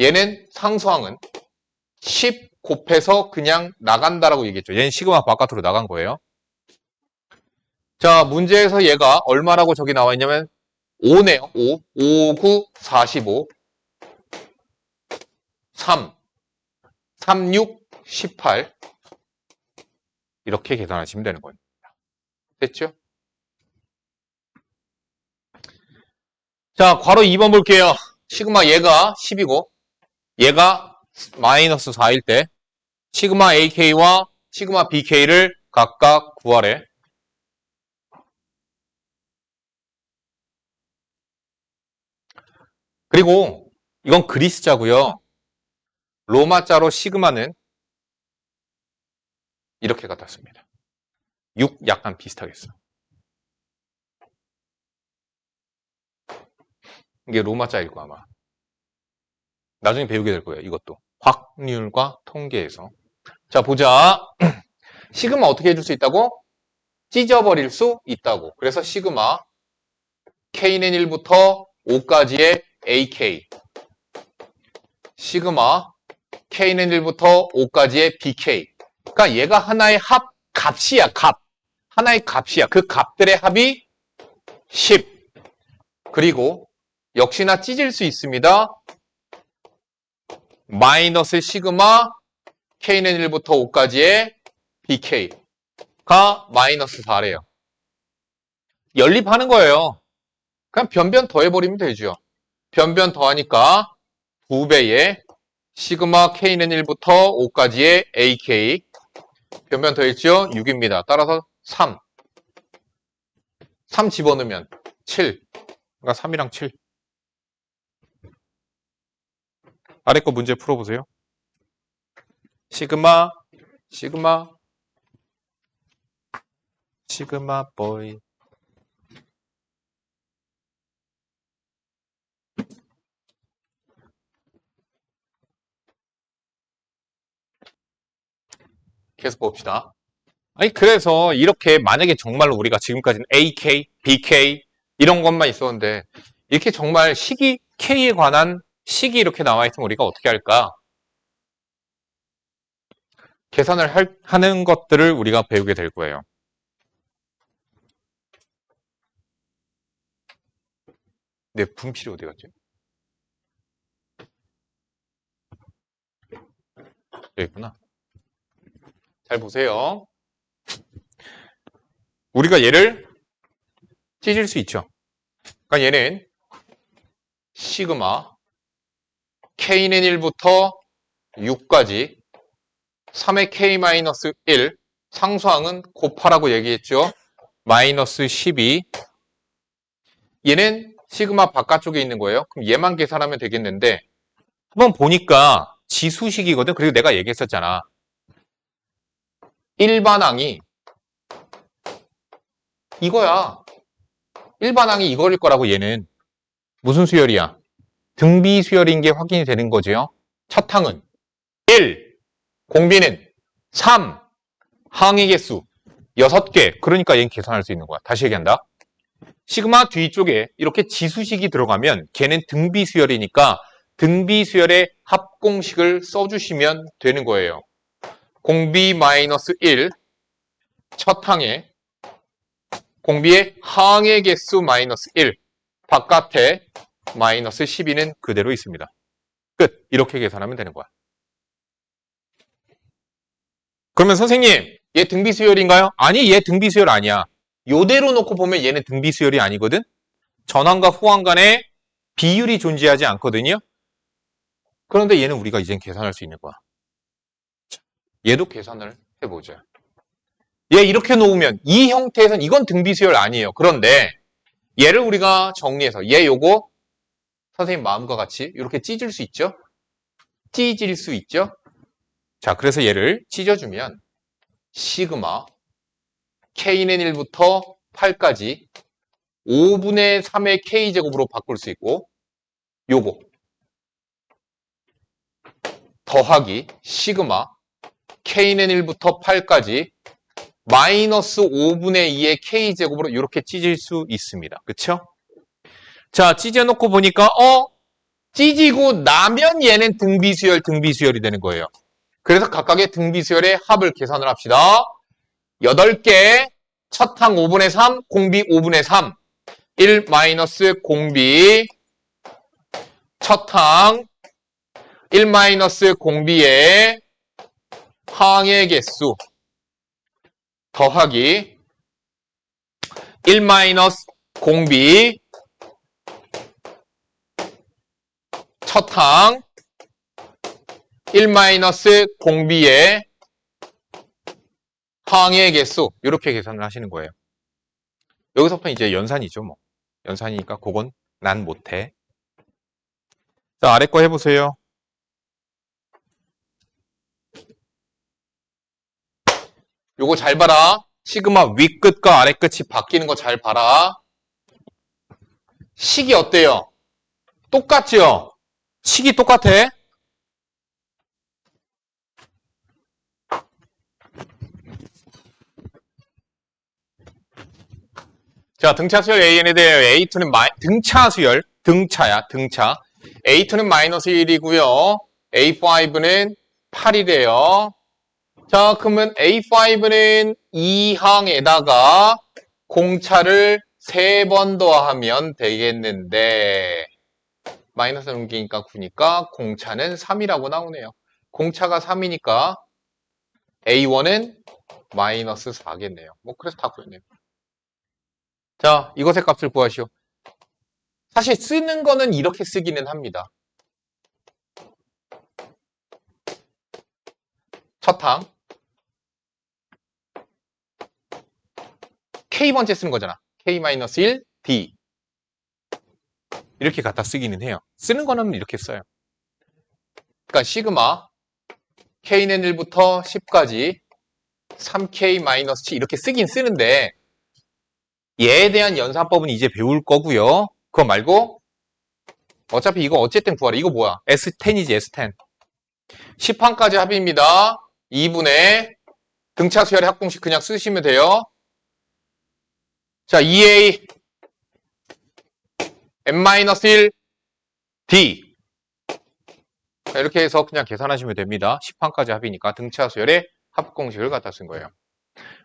얘는 상수항은 10 곱해서 그냥 나간다라고 얘기했죠. 얘는 시그마 바깥으로 나간 거예요. 자, 문제에서 얘가 얼마라고 저기 나와 있냐면 5네요. 5. 5, 9, 45. 3. 3, 6, 18. 이렇게 계산하시면 되는 겁니다. 됐죠? 자, 괄호 2번 볼게요. 시그마 얘가 10이고 얘가 마이너스 4일 때 시그마 AK와 시그마 BK를 각각 구하래. 그리고 이건 그리스자고요. 로마자로 시그마는 이렇게 같았습니다. 6 약간 비슷하겠어. 이게 로마자일 거 아마. 나중에 배우게 될 거예요. 이것도. 확률과 통계에서. 자, 보자. 시그마 어떻게 해줄 수 있다고? 찢어버릴 수 있다고. 그래서 시그마 K는 1부터 5까지의 AK. 시그마 K는 1부터 5까지의 BK. 그러니까 얘가 하나의 값이야. 값. 하나의 값이야. 그 값들의 합이 10. 그리고 역시나 찢을 수 있습니다. 마이너스 시그마 K는 1부터 5까지의 BK가 마이너스 4래요. 연립하는 거예요. 그냥 변변 더해버리면 되죠. 변변 더하니까 2배의 시그마 K는 1부터 5까지의 AK. 변변 더했죠? 6입니다. 따라서 3. 3 집어넣으면 7. 그러니까 3이랑 7. 아래 거 문제 풀어보세요. 시그마 보이. 계속 봅시다. 아니, 그래서 이렇게 만약에 정말로 우리가 지금까지는 AK, BK 이런 것만 있었는데 이렇게 정말 식이 K에 관한 식이 이렇게 나와 있으면 우리가 어떻게 할까? 계산을 하는 것들을 우리가 배우게 될 거예요. 내 분필이 어디 갔지? 여기 있구나. 잘 보세요. 우리가 얘를 찢을 수 있죠. 그러니까 얘는 시그마 K는 1부터 6까지 3의 K-1 상수항은 곱하라고 얘기했죠. 마이너스 12. 얘는 시그마 바깥쪽에 있는 거예요. 그럼 얘만 계산하면 되겠는데 한번 보니까 지수식이거든. 그리고 내가 얘기했었잖아. 일반항이 이거야. 일반항이 이거일 거라고 얘는. 무슨 수열이야? 등비 수열인 게 확인이 되는 거죠. 첫 항은 1, 공비는 3, 항의 개수 6개. 그러니까 얘는 계산할 수 있는 거야. 다시 얘기한다. 시그마 뒤쪽에 이렇게 지수식이 들어가면 걔는 등비 수열이니까 등비 수열의 합공식을 써주시면 되는 거예요. 공비 마이너스 1, 첫 항에 공비의 항의 개수 마이너스 1, 바깥에 마이너스 12는 그대로 있습니다. 끝. 이렇게 계산하면 되는 거야. 그러면 선생님, 얘 등비수열인가요? 아니, 얘 등비수열 아니야. 요대로 놓고 보면 얘는 등비수열이 아니거든? 전항과 후항 간에 비율이 존재하지 않거든요? 그런데 얘는 우리가 이젠 계산할 수 있는 거야. 얘도 계산을 해보자. 얘 이렇게 놓으면 이 형태에서는 이건 등비수열 아니에요. 그런데 얘를 우리가 정리해서 얘 요거 선생님 마음과 같이 이렇게 찢을 수 있죠? 찢을 수 있죠? 자, 그래서 얘를 찢어주면 시그마 k는 1부터 8까지 5분의 3의 k제곱으로 바꿀 수 있고 요거 더하기 시그마 k는 1부터 8까지 마이너스 5분의 2의 k제곱으로 이렇게 찢을 수 있습니다. 그쵸? 자, 찢어놓고 보니까 찢이고 나면 얘는 등비수열이 되는 거예요. 그래서 각각의 등비수열의 합을 계산을 합시다. 8개, 첫 항 5분의 3, 공비 5분의 3, 1 마이너스 공비, 첫 항, 1 마이너스 공비의 항의 개수, 더하기 1 마이너스 공비, 첫 항, 1 마이너스 공비의 항의 개수 이렇게 계산을 하시는 거예요. 여기서부터 이제 연산이죠. 뭐 연산이니까 그건 난 못해. 자, 아래 거 해보세요. 요거 잘 봐라. 시그마 윗끝과 아래끝이 바뀌는 거 잘 봐라. 식이 어때요? 똑같죠? 식이 똑같아. 자, 등차 수열 AN에 대해 A2는 등차 수열, 등차야, 등차. A2는 마이너스 1이고요. A5는 8이래요. 자, 그러면 A5는 2항에다가 공차를 3번 더하면 되겠는데 마이너스 넘기니까 9니까 공차는 3이라고 나오네요. 공차가 3이니까 A1은 마이너스 4겠네요. 뭐 그래서 다 구했네요. 자, 이것의 값을 구하시오. 사실 쓰는 거는 이렇게 쓰기는 합니다. 첫 항 K번째 쓰는 거잖아. K-1, D 이렇게 갖다 쓰기는 해요. 쓰는 거는 이렇게 써요. 그러니까 시그마 K는 1부터 10까지 3K-7 이렇게 쓰긴 쓰는데 얘에 대한 연산법은 이제 배울 거고요. 그거 말고 어차피 이거 어쨌든 구하라. 이거 뭐야? S10이지 S10. 10항까지 합입니다. 2분의 등차 수열의 합공식 그냥 쓰시면 돼요. 자, 2A n-1 D 이렇게 해서 그냥 계산하시면 됩니다. 10항까지 합이니까 등차 수열의 합공식을 갖다 쓴 거예요.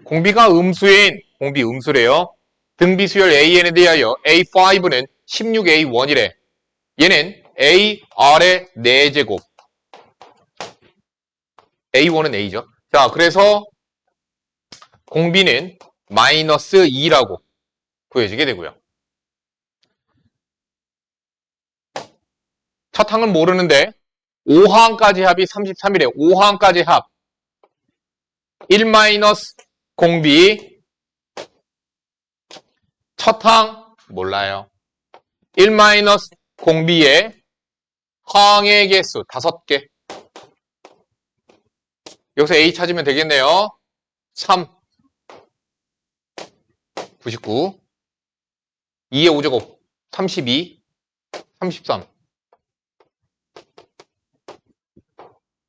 공비가 음수인 공비 음수래요. 등비 수열 AN에 대하여 A5는 16A1이래. 얘는 AR의 4제곱. A1은 A죠. 자, 그래서 공비는 마이너스 2라고 구해지게 되고요. 첫 항은 모르는데 5항까지 합이 33이래. 5항까지 합 1 마이너스 공비 첫 항 몰라요. 1 마이너스 공비의 항의 개수 5개. 여기서 A 찾으면 되겠네요. 3 99 2의 5제곱 32 33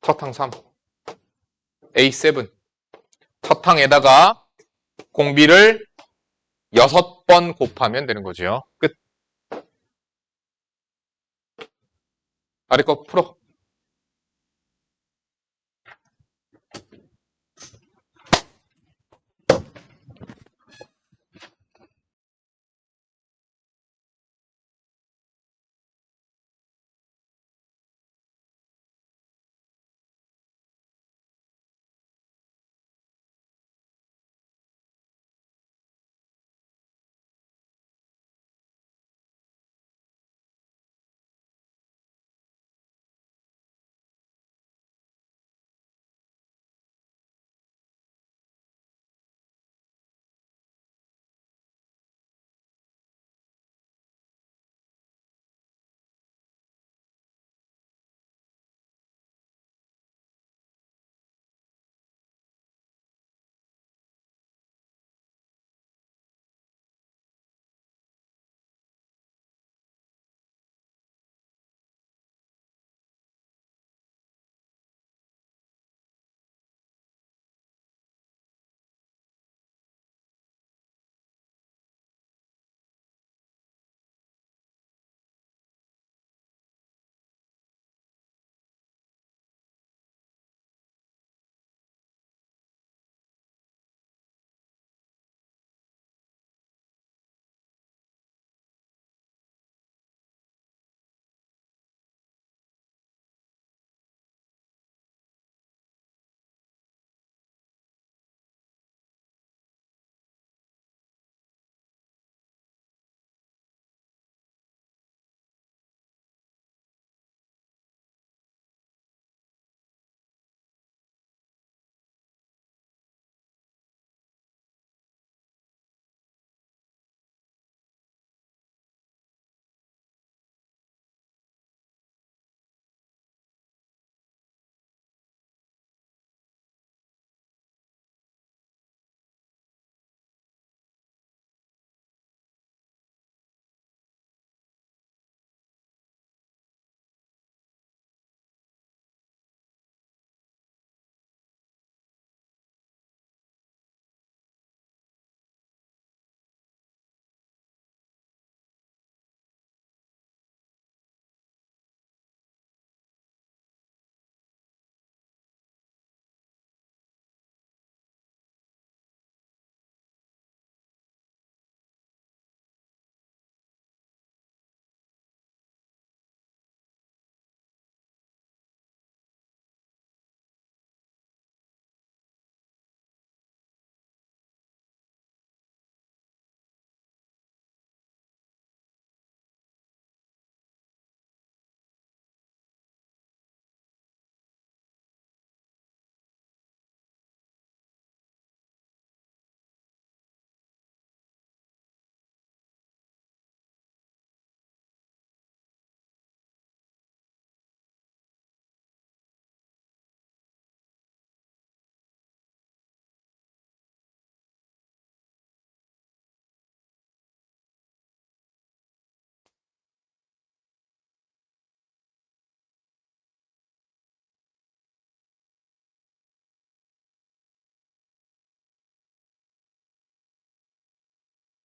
첫항 3 A7 첫항에다가 공비를 6번 곱하면 되는 거죠. 끝. 아래 거 풀어.